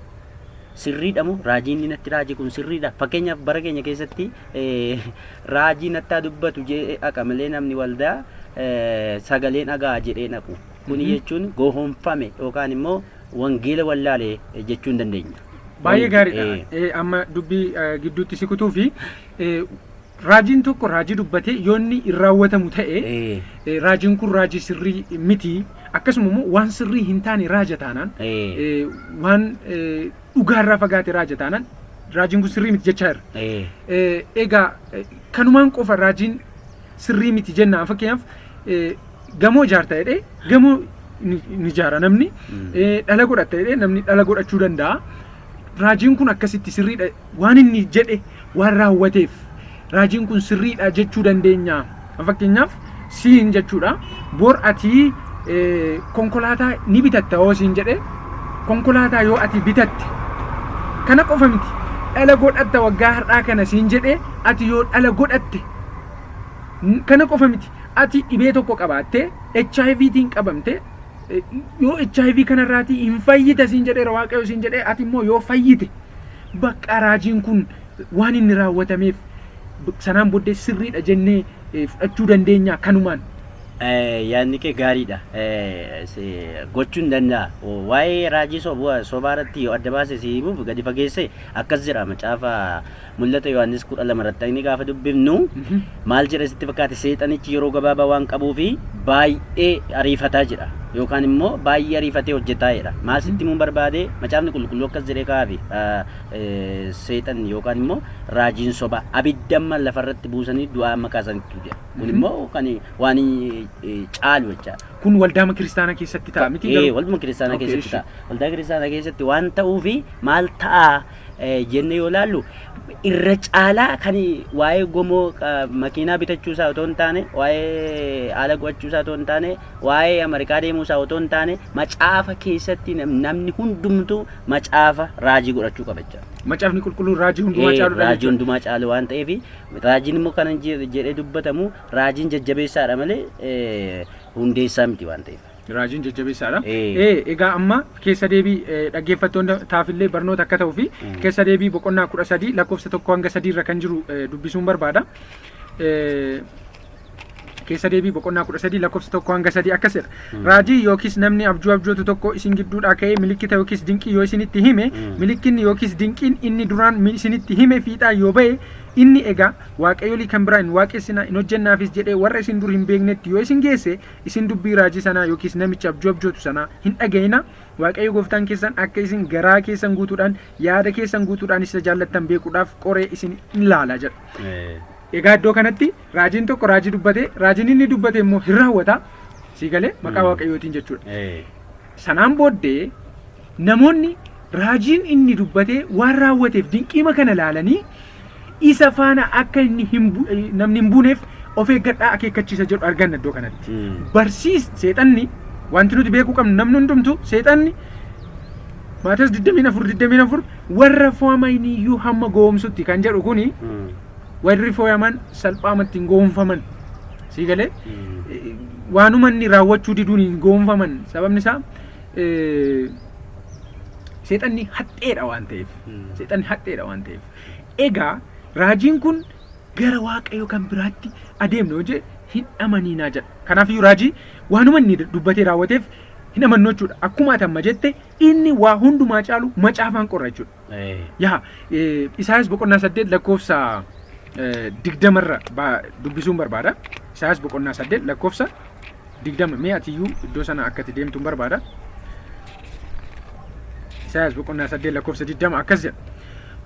Sirriidha moo raajiin natti raajii kun sirriidha. Fakkeenyaaf bara keenya keessatti raajii nattaa dubbatu jedhee dhaqa malee namni waldaa sagalee dhagaa jedhee dhaqu. Kuni jechuun gohoonfame yookaan immoo wangeela wallaalee jechuu hin dandeenya. Baay'ee gaariidha. Amma dubbii gidduutti si kutuu fi raajiin tokko raajii dubbatee yoo inni hin raawwatamu ta'e raajiin kun raajii sirrii miti. Akkasuma immoo waan sirrii hin taane raaja taanaan waan dhugaarraa fagaate raaja taanaan raajiin kun sirrii miti jechaa jira. Egaa kanumaan qofa raajiin sirrii miti jennaan fakkeenyaaf gamoo ijaarta jedhee gamoo ni ijaara namni, dhala godhata jedhee namni dhala godhachuu danda'a. Raajiin kun akkasitti sirriidha waan inni jedhe waan raawwateef raajiin kun sirriidha jechuu dandeenya. Fakkeenyaaf siin jechuudha bor ati konkolaataa ni bitatta yoo siin jedhe konkolaataa yoo ati bitatte kana qofa miti dhala godhatta waggaa har'aa kana siin jedhe ati yoo dhala godhatte kana qofa miti ati dhibee tokko qabaatte HIVtiin qabamte yoo HIV kanarraatii hin fayyita siin jedheera Waaqayyo siin jedhee ati immoo yoo fayyite bakka raajiin kun waan inni raawwatameef sanaan booddee sirriidha jennee fudhachuu dandeenya kanumaan. Yaadni kee gaariidha. Gochuun danda'a. Waa'ee raajii sobaarratti yoo adda baase si himuuf gadi fageesse akkas jira macaafa mul'ata Yohaannis 12 irratti inni gaafa dubbifnu maal jedha sitti fakkaate seexanichi yeroo gabaabaa waan qabuuf baay'ee ariifataa jira. yookaan immoo baay'ee ariifatee hojjetaa'edha. Maal sitti himuun barbaade macaafni qulqulluu akkas jedhee kaafi seexan yookaan immoo raajiin soba abiddamma lafarratti buusanii du'aa amma kaasanitti jedha. Kun immoo kan waan caalu jecha. Kun waldaa kiristaanaa keessatti ta'a miti? Walduma kiristaanaa keessatti ta'a. Waldaa kiristaanaa keessatti waan ta'uufi maal ta'a jennee yoo laallu irra caalaa kan waa'ee gomoo makiinaa bitachuusaa otoo hin taane waa'ee haala gochuusaa otoo hin taane waa'ee Ameerikaa deemuusaa otoo hin taane macaafa keessatti namni hundumtuu macaafa raajii godhachuu qaba jechuudha. Macaafni qulqulluun raajii hundumaa caalu raajii hundumaa caalu waan ta'eef raajiin immoo kan jedhee dubbatamu raajiin jajjabeessaadha malee hundeessaa miti waan ta'eef. Raajiin jajjabeessaadha. Egaa amma keessa deebii dhaggeeffattoonni taafillee barnoota akka ta'uu fi keessa deebii boqonnaa 13 lakkoofsa 1 hanga 3 irra kan jiru dubbisuun barbaada. Keessa deebii boqonnaa 13 lakkoofsa 1 hanga 3 akkasidha. Raajii yookiis namni abjootu tokko isin gidduudhaa ka'ee milikkita yookiis dinqii yoo isinitti hime milikkinni yookiis dinqiin inni duraan isinitti hime fiixaa yoo ba'e inni egaa waaqayyolii kan biraa hin waaqessinaa hin hojjennaafis jedhee warra isin dur hin beeknetti yoo isin geesse isin dubbii raajii sanaa yookiis namicha abjootu sanaa hin dhaga'ina. Waaqayyo gooftaan keessan akka isin garaa keessan guutuudhaan yaada keessan guutuudhaan isa jaallattan beekuudhaaf qoree isin hin laala jedha. Egaa iddoo kanatti raajiin tokko raajii dubbate raajiin inni dubbate immoo hin raawwata sii galee maqaa waaqayyootiin jechuudha. Sanaan booddee namoonni raajiin inni dubbate waan raawwateef dinqiima kana laalanii isa faana akka inni namni hin buuneef of eeggadhaa akeekkachiisa jedhu arganna iddoo kanatti. Seexanni wanti nuti beekuu qabnu namni hundumtu seexanni Maatiyos 24 warra fo'aman iyyuu hamma gowwoomsutti kan jedhu kuni warri fo'aman salphaamatti hin gowwoomfaman sii galee waanuma inni raawwachuu diduun hin gowwoomfaman sababni isaa seexanni haxxeedha waan ta'eef. Egaa raajiin kun gara waaqayyo kan biraatti adeemna hojii hin amaniinaa jedha. Kanaafiyyuu raajii waanuma inni dubbatee raawwateef hin amannu jechuudha. Akkuma ati amma jette inni waa hundumaa caalu macaafaan qorra jechuudha. Isaayaas boqonnaa 8 lakkoofsa 20 dubbisuun barbaada. Isaayaas boqonnaa 8 lakkoofsa 20 mee atiyyuu iddoo sana akka ati deemtuun barbaada. Isaayaas boqonnaa 8 lakkoofsa 20 akkas jedha.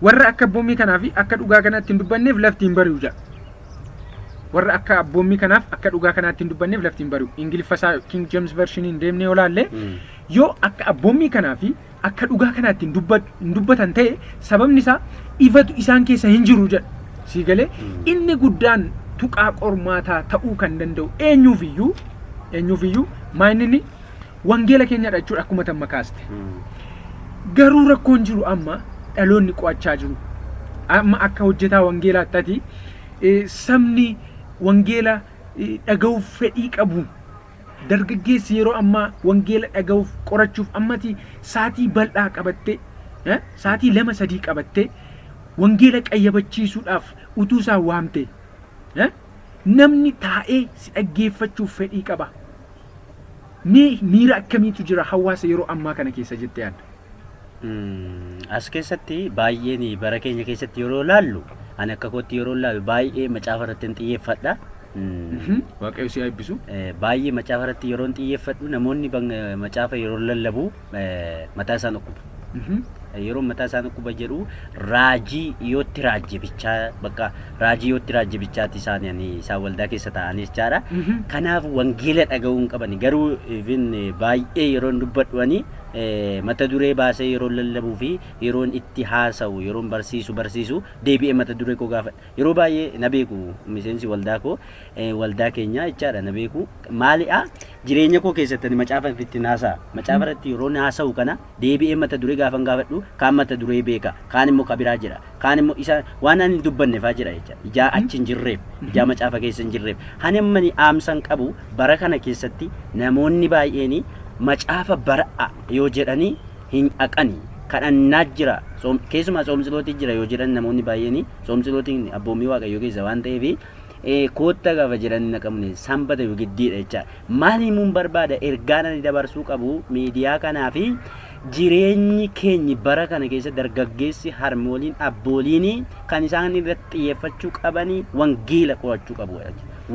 Warra akka abboommii kanaaf akka dhugaa kanaatti hin dubbanneef lafti hin bari'u jedha. Warra akka abboommii kanaaf akka dhugaa kanaatti hin dubbanneef lafti hin bari'u. Ingiliffasaa King James Version hin deemnee olaalle yoo akka abboommii kanaaf akka dhugaa kanaatti hin dubbatan ta'e sababni isaa ifatu isaan keessa hin jiru jedha. Sii galee inni guddaan tuqaa qormaataa ta'uu kan danda'u eenyuufiyyuu maaninni wangeela keenyadha jechuudha akkuma tamma kaaste. Garuu rakkoon jiru amma dhaloonni qo'achaa jiru. Amma akka hojjetaa wangeelaatti sabni wangeela dhaga'uuf fedhii qabu dargaggeessi yeroo ammaa wangeela dhaga'uuf qorachuuf ammati saatii bal'aa qabattee saatii 2-3 qabattee wangeela qayyabachiisuudhaaf utuu isaa waamte namni taa'ee si dhaggeeffachuuf fedhii qaba. Miira akkamiitu jira hawaasa yeroo ammaa kana keessa jettee yaadda? As keessatti baay'een bara keenya keessatti yeroo laallu ani akka kootti yeroo laallu baay'ee macaafa irratti xiyyeeffadha. Waaqayyo si eebbisu. Baay'ee macaafa irratti yeroo xiyyeeffadhu namoonni macaafa yeroo lallabu mataa isaan dhukkuba. Yeroo mataa isaan dhukkuba jedhu raajii yootti raajjibichaa bakka raajii yootti raajjibichaatti isaan waldaa keessa ta'anii jechaadha. Kanaaf wangeela dhaga'uun qaban garuu baay'ee yeroo dubbadhuani mata duree baasee yeroo lallabuu fi yeroo itti haasa'u yeroo barsiisu deebi'ee mata duree koo gaafadha. Yeroo baay'ee na beeku miseensi waldaa koo waldaa keenya jechaadha na beeku maali'a jireenya koo keessatti macaafa irratti haasa'a. Macaafa irratti yeroo haasa'u kana deebi'ee mata duree gaafan gaafadhu kaan mata duree beeka kaan immoo kabiraa jira kaan immoo isa waan ani dubbanne fa'aa jira jecha ijaa achi hin jirreef ijaa macaafa keessa hin jirreef hani ammani aamsan qabu bara kana keessatti namoonni baay'een macaafa bara'a yoo jedhanii hin dhaqanii kadhannaa jira keessumaa soomsilootii jira yoo jedhan namoonni baay'een soomsilootiin abboommii waaqayyoo keessa waan ta'eef kootta gaafa jedhanii naqamne sanbata yoo giddiidha jecha maal himuun barbaada ergaan ani dabarsuu qabu miidiyaa kanaa fi jireenyi keenyi bara kana keessa dargaggeessi harmooliin abbooliin kan isaan irratti xiyyeeffachuu qabanii wangeela qo'achuu qabu.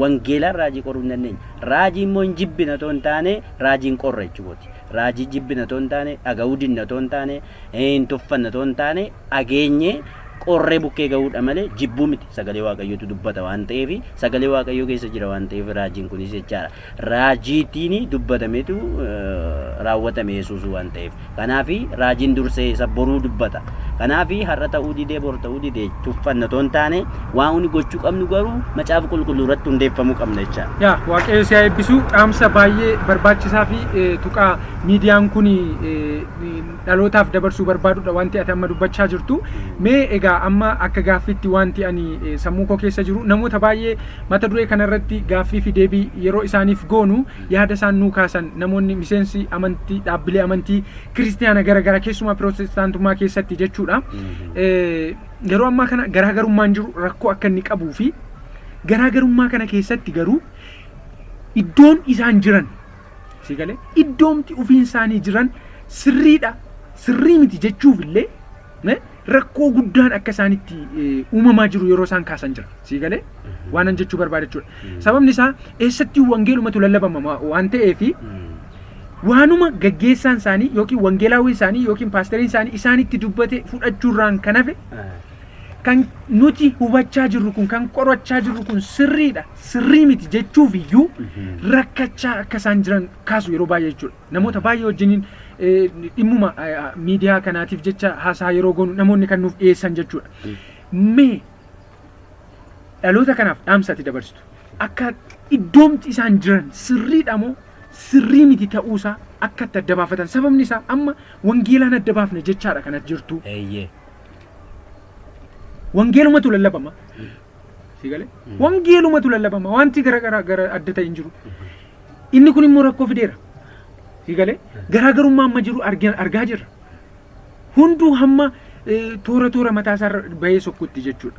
wangeelaan raajii qoruu hin dandeenye. Raajii immoo hin jibbina otoo hin taane raajiin qorra jechuudha. Raajii jibbina otoo hin taane dhaga'uu dinna otoo hin taane hin tuffanna otoo hin taane dhageenye qorree bukkee ga'uudha malee jibbuu miti. Sagalee waaqayyootu dubbata waan ta'eef sagalee waaqayyoo keessa jira waan ta'eef raajiin kunis jechaadha. Raajiitiin dubbatametu raawwatame Yesuus waan ta'eef. Kanaaf raajiin dursee isa boruu dubbata. Kanaaf har'a ta'uu didee bor ta'uu didee tuffanna otoo hin taane waan hundi gochuu qabnu garuu macaafa qulqulluu irratti hundeeffamuu qabna jechaadha. Yaa waaqayyo si haa eebbisu. Dhaamsa baay'ee barbaachisaa fi tuqaa miidiyaan kun dhalootaaf dabarsuu barbaadudha wanti ati amma dubbachaa jirtu. Mee egaa amma akka gaaffiitti wanti ani sammuu koo keessa jiru namoota baay'ee mata duree kanarratti gaaffii fi deebii yeroo isaaniif goonu yaada isaan nuu kaasan namoonni miseensi amantii dhaabbilee amantii kiristiyaana garaagaraa keessumaa pirootestaantummaa keessatti jechuudha. Yeroo ammaa kana garaagarummaan jiru rakkoo akka inni qabuu fi garaagarummaa kana keessatti garuu iddoon isaan jiran si galee iddoomti ofiin isaanii jiran sirriidha sirrii miti jechuuf illee rakkoo guddaan akka isaanitti uumamaa jiru yeroo isaan kaasan jira si galee waanan jechuu barbaada jechuudha. Sababni isaa eessatti wangeelumatu lallabama waan ta'eef waanuma gaggeessaan isaanii yookiin wangeelaawwan isaanii yookiin paasteriin isaanii isaanitti dubbate fudhachuurraan kan hafe kan nuti hubachaa jirru kun kan qorachaa jirru kun sirriidha sirrii miti jechuuf iyyuu rakkachaa akka isaan jiran kaasu yeroo baay'ee jechuudha. Namoota baay'ee wajjiniin dhimmuma miidiyaa kanaatiif jecha haasaa yeroo goonu namoonni kan nuuf dhiyeessan jechuudha. Mee dhaloota kanaaf dhaamsa ati dabarsitu akka iddoomti isaan jiran sirriidha moo sirrii miti ta'uusaa akka itti adda baafatan. Sababni isaa amma wangeelaan adda baafne jechaadha kanatti jirtu. Wangeelumatu lallabama. Si galee? Wangeelumatu lallabama. Wanti gara adda ta'e hin jiru. Inni kun immoo rakkoo fideera. Si galee? Garaagarummaa amma jiru argaa jirra. Hunduu hamma toora mataasaa bahee sokkutti jechuudha.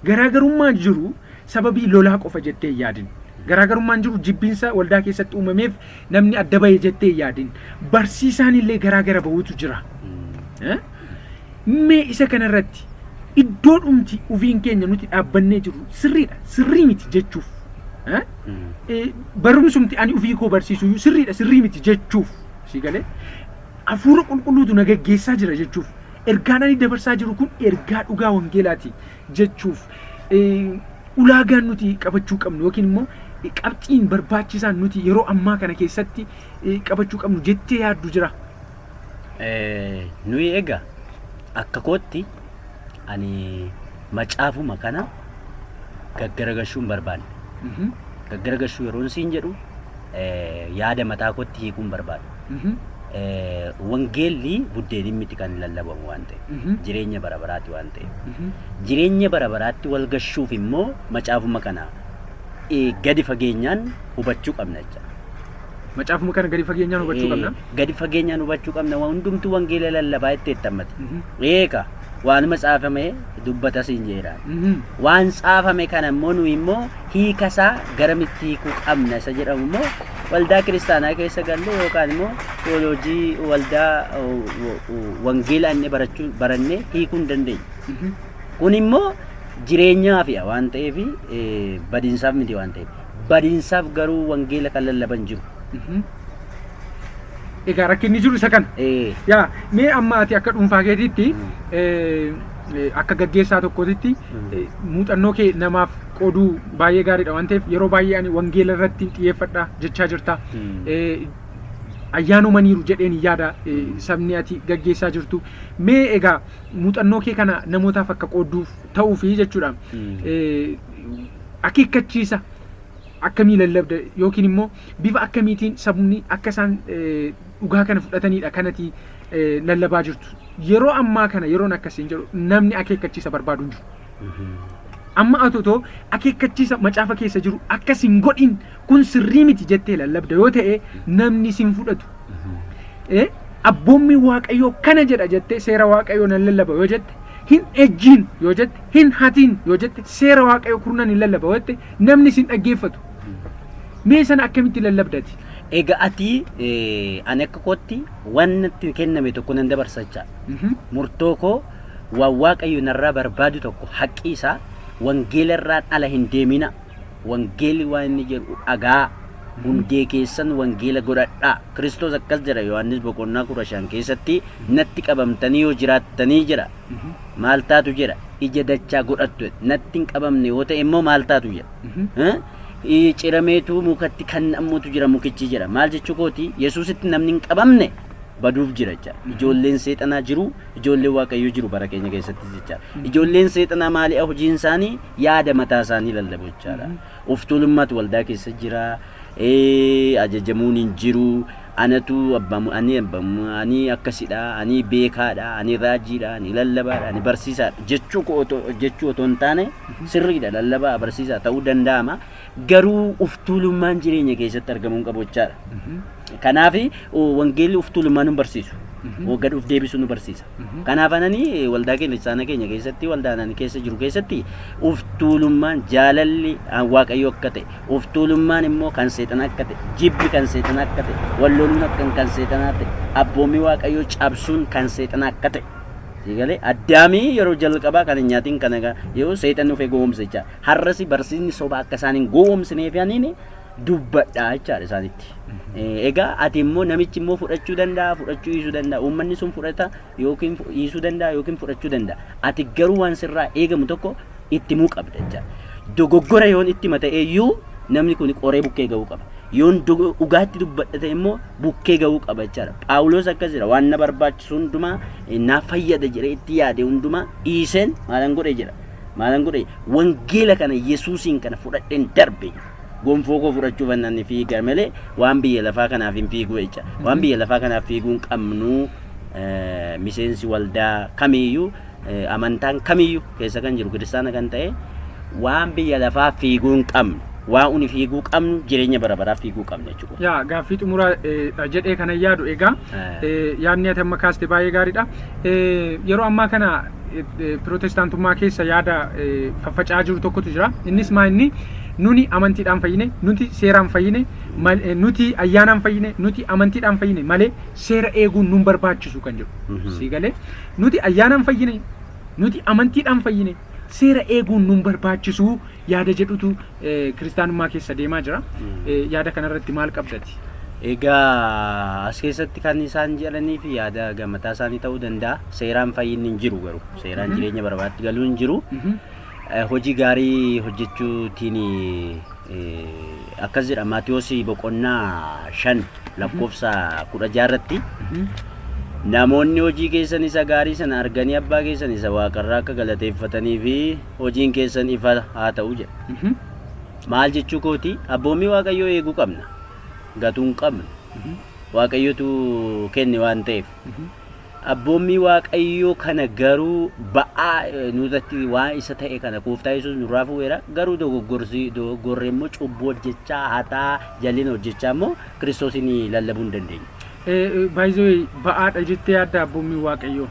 Garaagarummaa jiru sababii lolaa qofa jettee yaadin. Garaagarummaan jiru jibbinsa waldaa keessatti uumameef namni adda bahee jettee yaadin. Barsiisaan illee garaagara bahuutu jira. Mee isa kanarratti iddoo dhumti ufiin keenya nuti dhaabbannee jiru sirriidha sirrii miti jechuuf barumsumti ani ufii koo barsiisu sirriidha sirrii miti jechuuf si galee hafuura qulqulluutu na gaggeessaa jira jechuuf ergaan ani dabarsaa jiru kun ergaa dhugaa wangeelaati jechuuf ulaagaan nuti qabachuu qabnu yookiin immoo qabxiin barbaachisaan nuti yeroo ammaa kana keessatti qabachuu qabnu jettee yaaddu jira. Nuyi egaa akka kootti ani macaafuma kana gaggaragashuun barbaade. Gaggaragashuu yeroo siin jedhu yaada mataa kootti hiikuun barbaade. Wangeelli buddeen miti kan lallabamu waan ta'eef jireenya bara baraatti waan ta'eef jireenya bara baraatti wal gashuuf immoo macaafuma kana gadi fageenyaan hubachuu qabna jechuudha. Macaafuma kana gadi fageenyaan hubachuu qabna. Gadi fageenyaan hubachuu qabna waan hundumtuu wangeela lallabaa itti eettammate. Eeka waan caafame dubbata siin jedhaan. Waan caafame kana immoo nu immoo hiikasaa garamitti hiikuu qabna isa jedhamu immoo waldaa kiristaanaa keessa galle yookaan immoo teoloojii waldaa wangeela inni barannee hiikuu hin dandeenye. Kun immoo jireenyaaf waan ta'eef badiinsaaf miti waan ta'eef badiinsaaf garuu wangeela kan lallaban jiru. Egaa rakkinni jiru isa kana. Yaa mee amma ati akka dhuunfaa keetiitti akka gaggeessaa tokkootitti muuxannoo kee namaaf qooduu baay'ee gaariidha waan ta'eef yeroo baay'ee ani wangeela irratti xiyyeeffadha jechaa jirta. Ayyaanumaniiru jedheen yaada sabni ati gaggeessaa jirtu. Mee egaa muuxannoo kee kana namootaaf akka qooduuf ta'uu fi jechuudha. Akeekkachiisa akkamii lallabda yookiin immoo bifa akkamiitiin sabni akka isaan dhugaa kana fudhatanidha kanati lallabaa jirtu. Yeroo ammaa kana yeroon akkasiin jedhu namni akeekkachiisa barbaadu hin jiru. Amma atotoo akeekkachiisa macaafa keessa jiru akkasiin godhin kun sirrii miti jettee lallabda yoo ta'e namni sin fudhatu. Abboommi waaqayyoo kana jedha jettee seera waaqayyoo nan lallaba yoo jette hin ejjiin yoo jette hin hatiin yoo jette seera waaqayyoo kurnan hin lallaba yoo jette namni sin dhaggeeffatu. Mee sana akkamitti lallabdati? Egaa ati ani akka kootti wanti kenname tokko nan dabarsacha. Murtoo koo waan waaqayyo narraa barbaadu tokko haqqi isaa wangeela irraan ala hin deemina. wangeelli waan inni jedhu dhagaa hundee keessan wangeela godhadhaa. Kiristoos akkas jedha Yohaannis boqonnaa 15 keessatti natti qabamtanii yoo jiraattanii jedha. Maal taatu jedha ija dachaa godhattu. Natti hin qabamne yoo ta'e immoo maal taatu jedha. Cirameetu mukatti kan ammutu jira mukichi jedha. Maal jechuu kooti Yesuusitti namni hin qabamne baduuf jira jecha. Ijoolleen seexanaa jiru, ijoolleen waaqayyoo jiru bara keenya keessatti jecha. Ijoolleen seexanaa maali'a hojiin isaanii yaada mataa isaanii lallabu jechaadha. Of tuulummaatu waldaa keessa jira. Ajajamuun hin jiru. Anatu ani akkasidha, ani beekaadha, ani raajiidha, ani lallabaadha, ani barsiisaadha jechuu otoo hin taane sirriidha. Lallabaa barsiisaa ta'uu danda'ama. Garuu of tuulummaan jireenya keessatti argamuu qabu jechaadha. Kanaaf wangeelli of tuulummaan nu barsiisu. Gad of deebisuu nu barsiisa. Kanaaf anani waldaa keenya keessatti waldaa ani keessa jiru keessatti of tuulummaan jaalalli waaqayyo akka ta'e, of tuulummaan immoo kan seexana akka ta'e, jibbi kan seexana akka ta'e, walloluun kan seexanaa ta'e, abboommii waaqayyo cabsuun kan seexana akka ta'e. Sigalee addaamii yeroo jalqabaa kan nyaatiin kana yoo seexanni of gowwoomse jecha har'as barsiisni soba akka isaan hin gowwoomsineef yaaniin dubbadhaa jechaadha isaanitti. Egaa ati immoo namichi immoo fudhachuu danda'a, fudhachuu dhiisuu danda'a. Uummanni sun fudhata yookiin dhiisuu danda'a yookiin fudhachuu danda'a. Ati garuu waan sirraa eegamu tokko itti himuu qabda jechaadha. Dogoggora yoon itti mata eeyyuu namni kun qoree bukkee ga'uu qaba. Yoon dhugaatti dubbadhate immoo bukkee ga'uu qaba jechaadha. Phaawulos akkas jira waan na barbaachisu hundumaa na fayyada jedhee itti yaade hundumaa dhiiseen maalan godhe jedha. Maalan godhe wangeela kana Yesuusiin kana fudhadheen darbe. Gonfoo koo fudhachuuf annaan fiigaa malee waan biyya lafaa kanaaf hin fiiguu jecha. Waan biyya lafaa kanaaf fiiguu hin qabnu miseensi waldaa kamiyyuu amantaan kamiyyuu keessa kan jiru kiristaana kan ta'e waan biyya lafaa fiiguu hin qabnu. Waan uni fiiguu qabnu jireenya bara baraa fiiguu qabna jechuudha. Yaa gaaffii xumuraa jedhee kana yaadu egaa yaadni ati amma kaaste baay'ee gaariidha. Yeroo ammaa kana pirootestaantummaa keessa yaada faffaca'aa jiru tokkotu jira. Innis maa inni nuni amantiidhaan fayyine, nuti seeraan fayyine, nuti ayyaanaan fayyine, nuti amantiidhaan fayyine malee seera eeguun nun barbaachisu kan jiru. Siigalee nuti ayyaanaan fayyine, nuti amantiidhaan fayyine, seera eeguun nun barbaachisu yaada jedhutu kiristaanummaa keessa deemaa jira. Yaada kanarratti maal qabdati? Egaa as keessatti kan isaan jedhanii fi yaada gammataa isaanii ta'uu danda'a. Seeraan fayyinni hin jiru garuu seeraan jireenya barabaatti galuu hin jiru. Hojii gaarii hojjechuutiin akkas jedha Maatiyos boqonnaa 5 lakkoofsa 16 irratti namoonni hojii keessan isa gaarii sana arganii abbaa keessan isa waaqarraa akka galateeffatanii fi hojiin keessan ifa haa ta'u jedha. Maal jechuu kooti abboommii waaqayyoo eeguu qabna. Gatuu hin qabnu. Waaqayyotu kenne waan ta'eef. Abboommii waaqayyoo kana garuu ba'aa nuti waan isa ta'e kana Gooftaa Yesuus nurraa fuudheera. Garuu dogoggorree immoo cubbuu hojjechaa hataa jalliin hojjechaa immoo Kiristoosin lallabuu hin dandeenye. Baay'ee ba'aadha jettee yaadda abboommii waaqayyoo.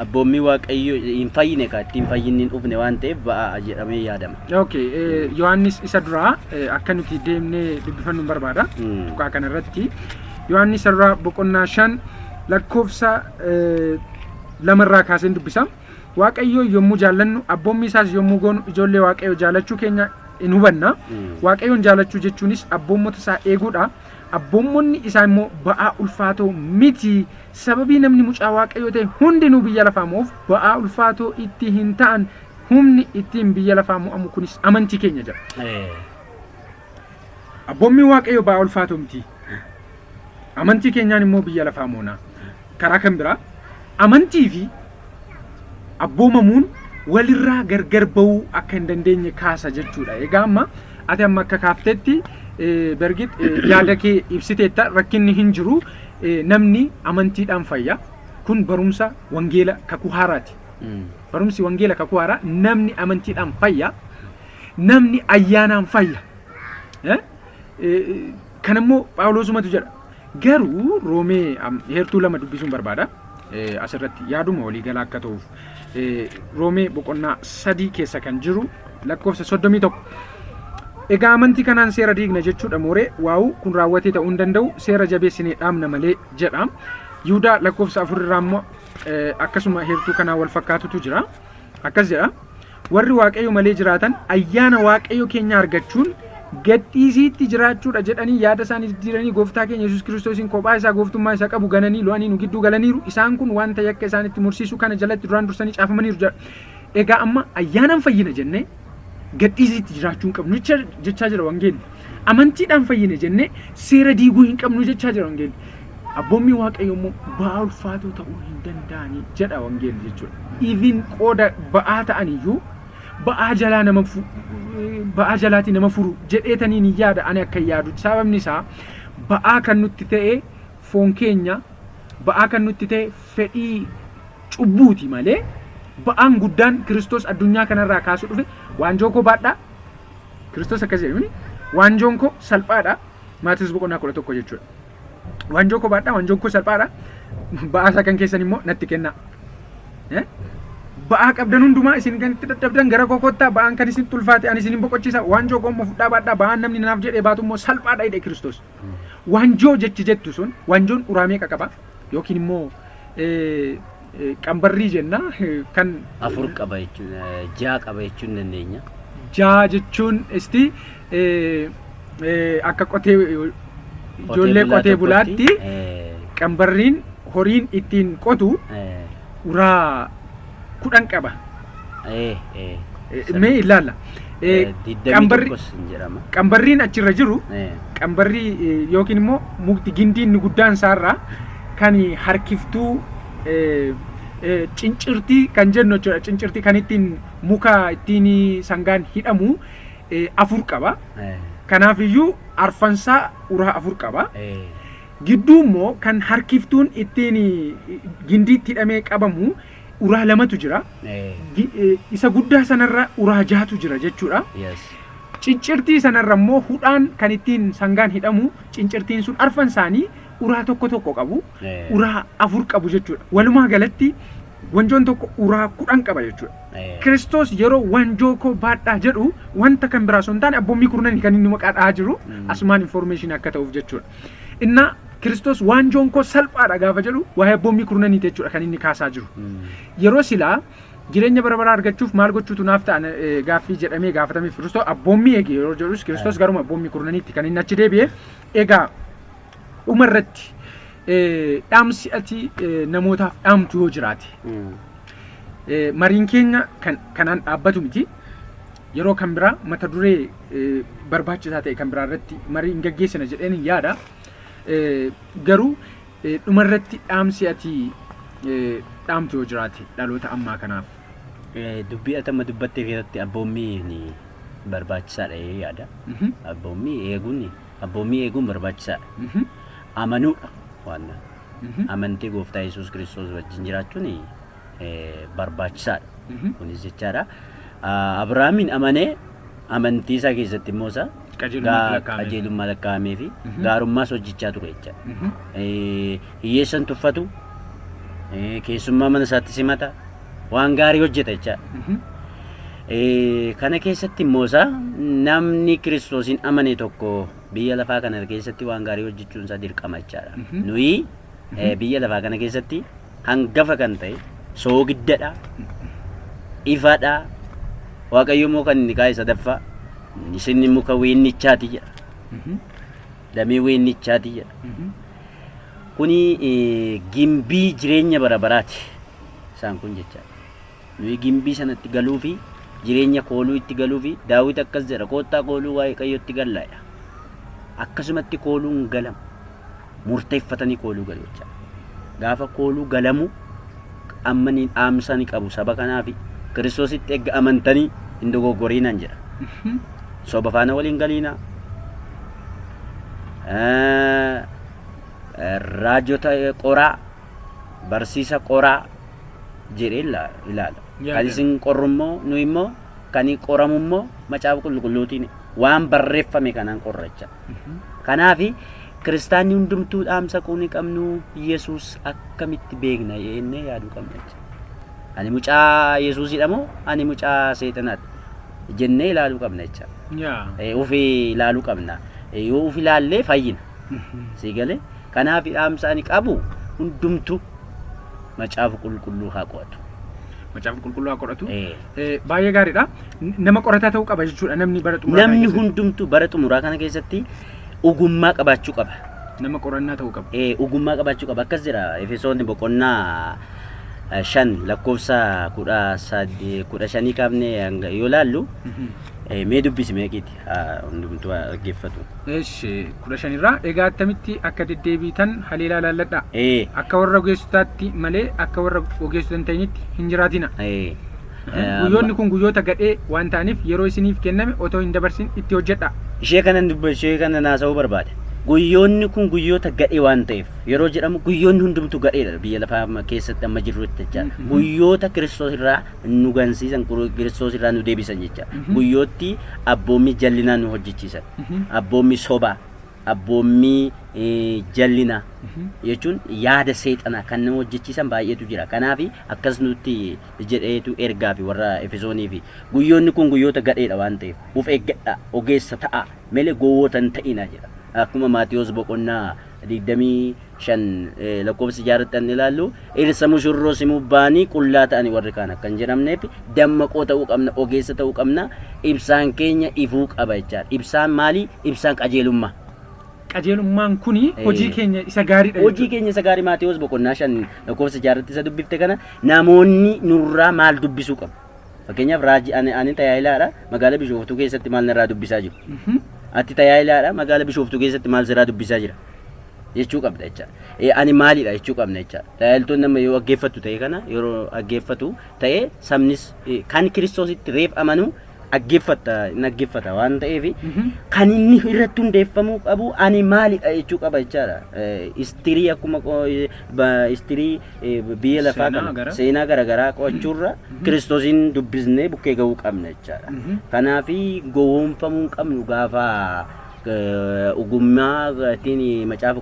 Abboommii waaqayyoo hin fayyine ka ittiin fayyinni hin dhufne waan ta'eef ba'aa jedhamee yaadama. Okay, Yohaannis isa duraa akka nuti deemnee dubbifannu barbaada. Tuqaa kanarratti Yohaannis isa duraa boqonnaa 5 lakkoofsa 2 irraa kaaseen dubbisa. Waaqayyoo yommuu jaallannu abboommii isaas yommuu goonu ijoollee waaqayyoo jaalachuu keenya in hubanna. Waaqayyoon jaalachuu jechuunis abboommota isaa eeguudha. Abboommonni isaa immoo ba'aa ulfaatoo miti. Sababii namni mucaa waaqayyoo ta'e hundinuu biyya lafaa moo'uuf ba'aa ulfaatoo itti hin ta'an humni ittiin biyya lafaa mo'amu kunis amantii keenya jedha. Abboommii waaqayyoo ba'aa ulfaatoo miti. Amantii keenyaan immoo biyya lafaa moona. Karaa kan biraa amantii fi abboomamuun walirraa gargar ba'uu akka hin dandeenye kaasa jechuudha. Egaa amma ati amma akka kaaftetti bergit yaada kee ibsiteetta rakkinni hin jiru. Namni amantiidhaan fayya. Kun barumsa wangeela kakuu haaraati. Barumsi wangeela kakuu haaraa namni amantiidhaan fayya. Namni ayyaanaan fayya. Kan immoo Phaawulosumatu jedha. Garuu Roomee heertuu 2 dubbisuun barbaada. Asirratti yaaduma walii galaa akka ta'uuf. Roomee boqonnaa 3 keessa kan jiru lakkoofsa 31. Egaa amantii kanaan seera diigna jechuudha mooree waa'u kun raawwatee ta'uu hin danda'u seera jabeessinee dhaamna malee jedha. Yihudaa lakkoofsa 4 irraa immoo akkasuma heertuu kanaa wal fakkaatutu jira. Akkas jedha. warri waaqayyo malee jiraatan ayyaana waaqayyo keenya argachuun gadhiisiitti jiraachuudha jedhanii yaada isaanii jijjiiranii gooftaa keenya Yesuus Kiristoosiin kophaa isaa gooftummaa isaa qabu gananii lo'anii nu gidduu galaniiru. Isaan kun wanta yakka isaanitti mursiisu kana jalatti duraan dursanii caafamaniiru jedha. Egaa amma ayyaanaan fayyina jennee gadhiisiitti jiraachuu hin qabnu jechaa jira wangeelli. Amantiidhaan fayyina jennee seera diiguu hin qabnu jechaa jira wangeelli. Abboommi waaqayyo immoo ba'aa ulfaatoo ta'uu hin danda'anii jedha wangeelli jechuudha. Even qooda ba'aa ta'aniyyuu ba'aa jalaatii nama furu jedheetanii ni yaada ani akka yaadu. Sababni isaa ba'aa kan nutti ta'e foon keenya, ba'aa kan nutti ta'e fedhii cubbuuti malee ba'aan guddaan Kiristoos addunyaa kanarraa kaasuu dhufe waanjoo koo baadhaa. Kiristoos akkas jedhani waanjoon koo salphaadha. Maatiyoos boqonnaa 11 jechuudha. Waanjoo koo baadhaa, waanjoon koo salphaadha. Ba'aa isaa kan keessan immoo natti kennaa. Ba'aa qabdan hundumaa isin kan itti dadhabdan gara koo kottaa, ba'aan kan isin tulfaate ani isin boqochiisa. Waanjoo koo immoo fudhaa baadhaa, ba'aan namni naaf jedhee baatu immoo salphaadha jedhe Kiristoos. Waanjoo jettu sun waanjoon uraa meeqa qaba? Yookiin immoo qambarrii jenna kan afur qaba jechuun ja'a qaba jechuun dandeenya. Ja'a jechuun isti akka ijoollee qotee bulaatti qambarriin horiin ittiin qotu uraa 10 qaba. Mee ilaalla. Qambarriin achirra jiru qambarrii yookiin immoo mukti gindiin guddaan isaarraa kan harkiftuu cincirtii kan jennu jechuudha. Cincirtii kan ittiin muka ittiin sangaan hidhamu 4 qaba. Kanaafiyyuu arfansaa uraa 4 qaba. Gidduu immoo kan harkiftuun ittiin gindiitti hidhamee qabamu uraa 2tu jira. Isa guddaa sanarra uraa 6tu jira jechuudha. Cincirtii sanarra immoo hudhaan kan ittiin sangaan hidhamu cincirtiin sun arfan isaanii uraa tokko qabu. Uraa 4 qabu jechuudha. Walumaa galatti wanjoon tokko uraa 10 qaba jechuudha. Kiristoos yeroo wanjoo koo baadhaa jedhu wanta kan biraa osoo hin taane abboommii kurnanii kan inni maqaa dhahaa jiru asumaan information akka ta'uuf jechuudha. Inna Kiristoos wanjoon koo salphaadha gaafa jedhu waa'ee abboommii kurnanii jechuudha kan inni kaasaa jiru. Yeroo silaa jireenya bara baraa argachuuf maal gochuutu naaf ta'an gaaffii jedhamee gaafatame Kiristoos abboommii eege yeroo jedhus Kiristoos garuma abboommii kurnaniitti kan inni achi deebi'e. Egaa dhumarratti dhaamsi ati namootaaf dhaamtu yoo jiraate mariin keenya kanaan dhaabbatu miti. Yeroo kan biraa mata duree barbaachisaa ta'e kan biraa irratti marii hin gaggeessina jedheen yaada. Garuu dhumarratti dhaamsi ati dhaamtu yoo jiraate dhaloota ammaa kanaaf. Dubbii atama dubbattee keessatti abboommii ni barbaachisaadha yaada. Abboommii eeguun barbaachisaadha. Amanuudha waan amantii gooftaa Yesuus Kiristoos wajjin jiraachuun barbaachisaadha. Kunis jechaadha. Abrahaamiin amanee amantii isaa keessatti immoo isaa qajeelummaa lakkaa'amee fi gaarummaas hojjechaa ture jechaadha. Hiyyeessan tuffatu, keessummaa mana isaatti simata, waan gaarii hojjeta jechaadha. Kana keessatti immoo isaa namni Kiristoosiin amane tokko biyya lafaa kana keessatti waan gaarii hojjechuun isaa dirqama jechaadha. Nuyi biyya lafaa kana keessatti hangafa kan ta'e soogiddaadha, ifaadha. Waaqayyo immoo kan inni kaa'e sadaffaa isin muka weennichaati jedha. Damee weennichaati jedha. Kuni gimbii jireenya bara baraati isaan kun jechaadha. Nuyi gimbii sanatti galuu fi jireenya kooluu itti galuu fi Daawit akkas jedha koottaa kooluu waaqayyotti gallaadha. Akkasumatti kooluun galamu murteeffatanii kooluu galu jechaadha. Gaafa kooluu galamu ammaniin dhaamsanii qabu saba kanaafi Kiristoositti eegga amantanii hin dogoggoriinaan jedha. Soba faana waliin galiina. Raajota qoraa, barsiisa qoraa jedhee ilaala. Kan isin qorru immoo nu immoo kan qoramu immoo macaafa qulqulluutiin waan barreeffame kanaan qorra jecha. Kanaafi kiristaanni hundumtuu dhaamsa quuni qabnu Yesuus akkamitti beekna jennee yaaduu qabna jecha. Ani mucaa Yesuusidha moo ani mucaa seexanaati jennee ilaaluu qabna jecha. Ofii ilaaluu qabna. Yoo ofii ilaallee fayyina. Siigalee kanaaf dhaamsa ani qabu hundumtuu macaafa qulqulluu haa qo'atu. macaafa qulqulluu haa qoratu. Baay'ee gaariidha. Nama qorataa ta'uu qaba jechuudha namni bara xumuraa. Namni hundumtuu bara xumuraa kana keessatti ogummaa qabaachuu qaba. Nama qorannaa ta'uu qaba. Ogummaa qabaachuu qaba. Akkas jira Efesoonni boqonnaa 5 lakkoofsa 15 kaafnee yoo laallu mee dubbisi meeqiti hundumtuu dhaggeeffatu. Eesh 15 irraa egaa attamitti akka deddeebiitan haleelaa laalladha. Akka warra ogeessotaatti malee akka warra ogeessota hin ta'initti hin jiraatina. Guyyoonni kun guyyoota gadhee waan ta'aniif yeroo isiniif kenname otoo hin dabarsin itti hojjedha. Ishee kana naasa'uu barbaade. Guyyoonni kun guyyoota gadhee waan ta'eef yeroo jedhamu guyyoonni hundumtuu gadheedha biyya lafaa keessatti amma jirrutti jecha guyyoota Kiristoos irraa nu gansiisan Kiristoos irraa nu deebisan jecha guyyootti abboommii jallinaa nu hojjechiisan abboommii sobaa abboommii jallinaa jechuun yaada seexanaa kan nama hojjechiisan baay'eetu jira. Kanaaf akkas nutti jedheetu ergaa fi warra Efesoonii fi guyyoonni kun guyyoota gadheedha waan ta'eef uf eeggadhaa ogeessa ta'a malee gowwoota hin ta'inaa jedha. Akkuma Maatiyos boqonnaa 25 lakkoofsa 6 ilaallu irsa mushurroo simuu baanii qullaa ta'anii warri kaan akkan jedhamneef dammaqoo ta'uu qabna ogeessa ta'uu qabna ibsaan keenya ifuu qaba jechaadha. Ibsaan maali? Ibsaan qajeelummaa. Qajeelummaan kuni hojii keenya isa gaariidha. Hojii keenya isa gaarii Maatiyos boqonnaa 5 lakkoofsa 6 isa dubbifte kana namoonni nurraa maal dubbisuu qabu? Fakkeenyaaf raajii ani tajaajilaadha magaalaa Bishooftuu keessatti maal narraa dubbisaa jiru? Ati tajaajilaadha magaalaa Bishooftuu keessatti maal sirraa dubbisaa jira jechuu qabda jechaadha. Ani maalidha jechuu qabna jechaadha. Tajaajiltoonni nama yoo dhaggeeffatu ta'e kana yeroo dhaggeeffatu ta'e sabnis kan Kiristoositti reef amanu dhaggeeffata waan ta'eef kan inni irratti hundeeffamuu qabu ani maalidha jechuu qaba jechaadha. Istirii akkuma istirii biyya lafaa kana seenaa garaagaraa qo'achuurra Kiristoosiin dubbisnee bukkee gahuu qabna jechaadha. Kanaaf gowwoomfamuu hin qabnu gaafa ogummaatiin macaafa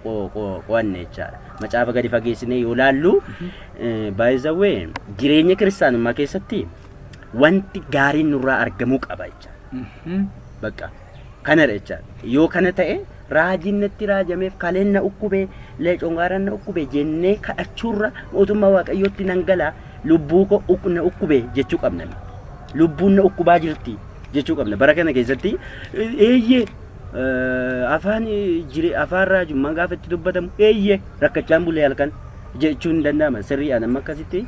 qo'anne jechaadha. Macaafa gadi fageessinee yoo laallu baay'isawwee jireenya kiristaanummaa keessatti wanti gaariin nurraa argamuu qaba jechaadha. Bakka kanadha jechaadha. Yoo kana ta'e raajiin natti raajameef kaleen na ukkubee leecongaaraan na ukkubee jennee kadhachuurra mootummaa waaqayyootti nan galaa lubbuu koo na ukkubee jechuu qabna. Lubbuun na ukkubaa jirti jechuu qabna. Bara kana keessatti eeyyee afaan raajummaan gaafa itti dubbatamu eeyyee rakkachaan bulee halkan jechuun hin danda'ama. Sirriidhaan amma akkasitti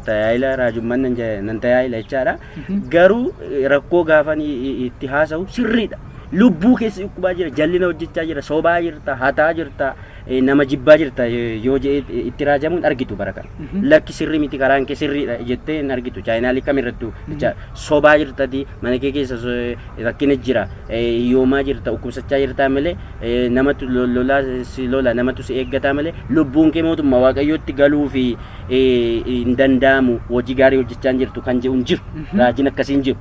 tajaajila raajummaan nan tajaajila jechaadha. Garuu rakkoo gaafan itti haasa'u sirriidha. Lubbuu keessa ukkubaa jira, jallina hojjechaa jira, sobaa jirta, hataa jirta, nama jibbaa jirta yoo jedhee itti raajamuun argitu bara kana. Lakki sirrii miti karaan kee sirriidha jettee hin argitu. Chaayinaalii kamirrattu sobaa jirtati mana kee keessa rakkina jira, hiyyoomaa jirta, dhukkubsachaa jirta malee namatu lola namatu si eeggataa malee lubbuun kee mootummaa waaqayyootti galuu fi hin danda'amu hojii gaarii hojjechaa jirtu kan jedhu hin jiru. Raajiin akkasii hin jiru.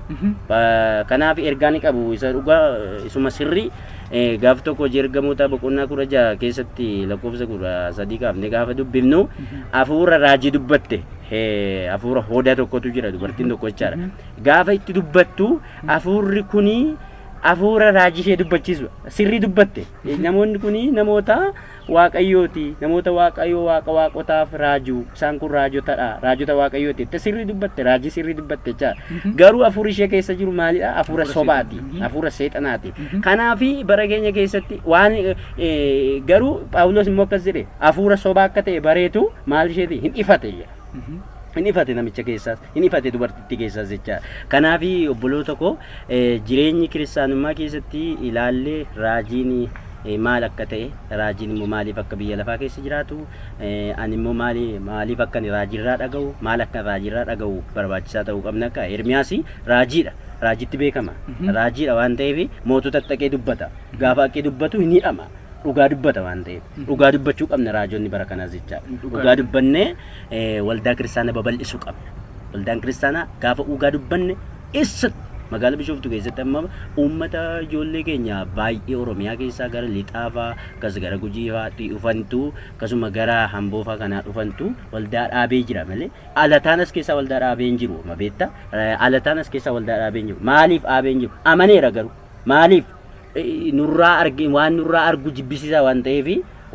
Kanaaf ergaa ni qabu isa dhugaa isuma sirrii gaaf tokko ergamoota boqonnaa 16 keessatti lakkoofsa 13 kaafne gaafa dubbifnu hafuura raajii dubbatte hafuura hoodaa tokkotu jira dubartiin tokko jechaadha. Gaafa itti dubbattu hafuurri kuni hafuura raajii ishee dubbachiisu sirrii dubbatte. Namoonni kuni namoota waaqayyooti, namoota waaqayyoo waaqotaaf raajuu isaan kun raajota waaqayyooti. Sirrii dubbatte raajii sirrii dubbatte jechaadha. Garuu hafuurri ishee keessa jiru maalidha? Hafuura sobaati, hafuura seexanaati. Kanaaf bara keenya keessatti waan garuu Phaawulos immoo akkas jedhe hafuura sobaa akka ta'e bareetu maal isheeti hin ifate. Hin ifate namicha keessaas, hin ifate dubartittii keessaas jecha. Kanaaf obboloota koo jireenyi kiristaanummaa keessatti ilaallee raajiin maal akka ta'e, raajiin immoo maaliif akka biyya lafaa keessa jiraatu, ani immoo maaliif akka raajiirraa dhaga'u, maal akka raajiirraa dhaga'u barbaachisaa ta'uu qabna. Akka Ermiyaas raajiidha. Raajitti beekama. Raajiidha waan ta'eef mootota dhaqee dubbata. Gaafa dhaqee dubbatu hin hidhama. Dhugaa dubbata waan ta'eef dhugaa dubbachuu qabna raajonni bara kanaas jechaadha. Dhugaa dubbannee waldaa kiristaanaa babal'isuu qabna. Waldaan kiristaanaa gaafa dhugaa dubbanne eessatti magaalaa Bishooftuu keessatti amma uummata ijoollee keenya baay'ee Oromiyaa keessaa gara Lixaafaa akkas gara Gujii fa'aatti dhufantu akkasuma gara Amboo fa'aa kanaa dhufantu waldaa dhaabee jira malee alataan as keessaa waldaa dhaabee hin jiru. Ma beektaa alataan as keessaa waldaa dhaabee hin jiru. Maaliif dhaabee hin jiru? Amaneera garuu maaliif? Nurraa arge waan nurraa argu jibbisiisaa waan ta'eef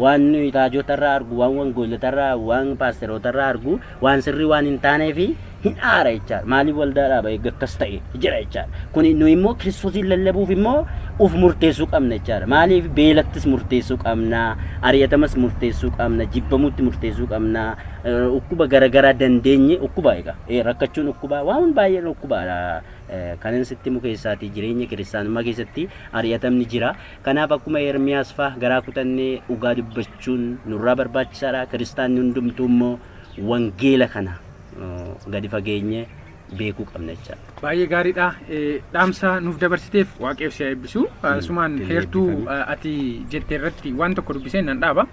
waan raajota irraa argu waan wangoollota irraa waan paasteroota irraa argu waan sirrii waan hin taaneef hin aara jechaadha. Maaliif waldaadhaa bahee akkas ta'e jira jechaadha. Kun nu immoo Kiristoosiin lallabuuf immoo uf murteessuu qabna jechaadha. Maaliif beelattis murteessuu qabna, ari'atamas murteessuu qabna, jibbamutti murteessuu qabna, ukkuba garaagaraa dandeenye ukkuba egaa rakkachuun ukkuba waan baay'een ukkubaadha. Kanan sitti mu keessatti jireenya kiristaanummaa keessatti ari'atamni jira. Kanaaf akkuma Ermiyaas faa garaa kutannee dhugaa dubbachuun nurraa barbaachisaadha. Kiristaanni hundumtuu immoo wangeela kana gadi fageenye beekuu qabna jechaadha. Baay'ee gaariidha. Dhaamsa nuuf dabarsiteef Waaqayyo si haa eebbisu. Asumaan heertuu ati jettee irratti waan tokko dubbisee nan dhaaba.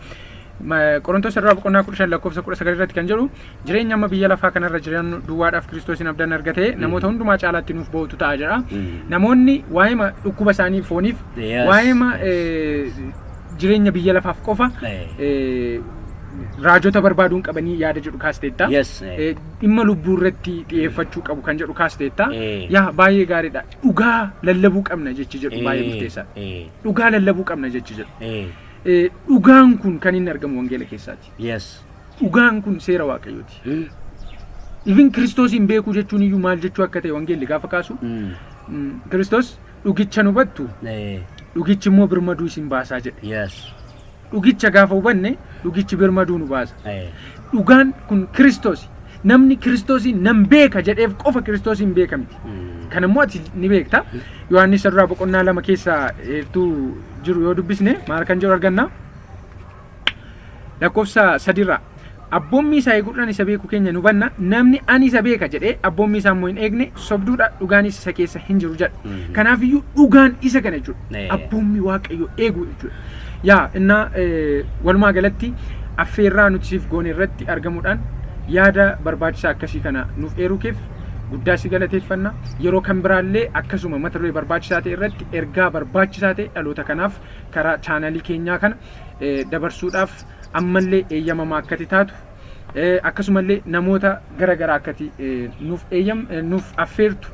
Qorontos irraa boqonnaa 15 lakkoofsa 19 irratti kan jedhu jireenya amma biyya lafaa kanarra jiran duwwaadhaaf Kiristoosin abdan argatee namoota hundumaa caalaatti nuuf ba'utu ta'a jedha. Namoonni waa'ima dhukkuba isaanii fooniif waa'ima jireenya biyya lafaaf qofa raajota barbaaduun qabanii yaada jedhu kaasteetta. Dhimma lubbuu irratti xiyyeeffachuu qabu kan jedhu kaasteetta. Yaa baay'ee gaariidha. Dhugaa lallabuu qabna jechi jedhu baay'ee murteessaadha. Dhugaa lallabuu qabna jechi jedhu. Dhugaan kun kan inni argamu wangeela keessaati. Dhugaan kun seera Waaqayyooti. Even Kiristoosin beekuu jechuun iyyuu maal jechuu akka ta'e wangeelli gaafa kaasu Kiristoos dhugicha nu hubattu dhugichi immoo birmaduu isin baasaa jedhe. Dhugicha gaafa hubanne dhugichi birmaduu nu baasa. Dhugaan kun Kiristoosi. Namni Kiristoosin nan beeka jedheef qofa Kiristoosin beeka miti. Kan immoo ati ni beekta. Yohaannis irraa boqonnaa 2 keessa heertuu jiru yoo dubbisne maal kan jedhu arganna. Lakkoofsa 3 irraa abboommi isaa eeguudhaan isa beeku keenya nu hubanna. Namni ani isa beeka jedhee abboommi isaa immoo hin eegne sobduudha, dhugaanis isa keessa hin jiru jedha. Kanaafiyyuu dhugaan isa kana jechuudha. Abboommi Waaqayyo eegu jechuudha. Yaa innaa walumaa galatti affeerraa nuti siif goone irratti argamuudhaan yaada barbaachisaa akkasii kana nuuf eeruu keef guddaa si galateeffanna. Yeroo kan biraallee akkasuma mata duree barbaachisaa ta'e irratti ergaa barbaachisaa ta'e dhaloota kanaaf karaa chaanalii keenyaa kana dabarsuudhaaf ammallee eeyyamamaa akkati taatu akkasumallee namoota garaagaraa akkati nuuf affeertu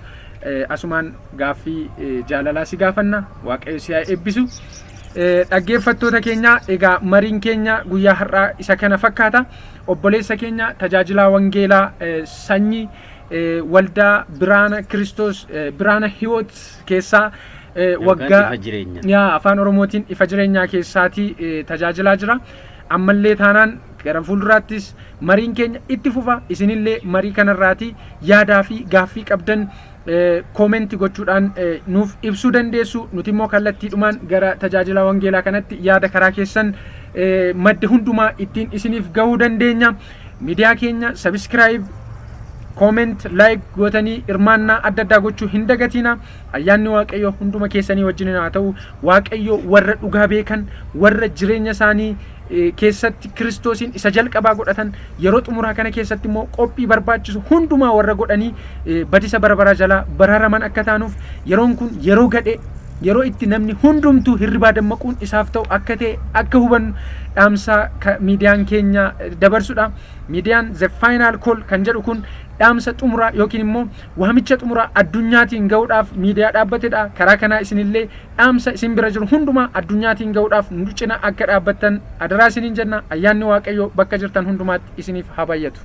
asumaan gaaffii jaalalaa si gaafanna. Waaqayyo si haa eebbisu. Dhaggeeffattoota keenya egaa mariin keenya guyyaa har'aa isa kana fakkaata. Obboleessa keenya tajaajilaa wangeelaa sanyii waldaa Biraana Kiristoos Biraana Hiwoot keessaa waggaa afaan Oromootiin ifa jireenyaa keessaatii tajaajilaa jira. Ammallee taanaan gara fuulduraattis mariin keenya itti fufa. Isinillee marii kanarraatii yaadaa fi gaaffii qabdan koomenti gochuudhaan nuuf ibsuu dandeessu. Nuti immoo kallattiidhumaan gara tajaajila wangeelaa kanatti yaada karaa keessan madda hundumaa ittiin isiniif gahuu dandeenya. Miidiyaa keenya sabiskiraayib, kooment, laayik gootanii hirmaannaa adda addaa gochuu hin dagatina. Ayyaanni Waaqayyo hunduma keessanii wajjin haa ta'u. Waaqayyo warra dhugaa beekan, warra jireenya isaanii keessatti Kiristoosin isa jalqabaa godhatan yeroo xumuraa kana keessatti immoo qophii barbaachisu hundumaa warra godhanii badisa bara jalaa baraaraman akka taanuuf yeroon kun yeroo gadhee yeroo itti namni hundumtuu hirribaa dammaquun isaaf ta'u akka ta'e akka hubannu dhaamsa miidiyaan keenya dabarsudha. Miidiyaan The Final Call kan jedhu kun dhaamsa xumuraa yookiin immoo waamicha xumuraa addunyaatiin gahuudhaaf miidiyaa dhaabbatedha. Karaa kanaa isinillee dhaamsa isin bira jiru hundumaa addunyaatiin gahuudhaaf nu cina akka dhaabbattan adaraa isiniin jenna. Ayyaanni Waaqayyoo bakka jirtan hundumaatti isiniif haa baay'atu.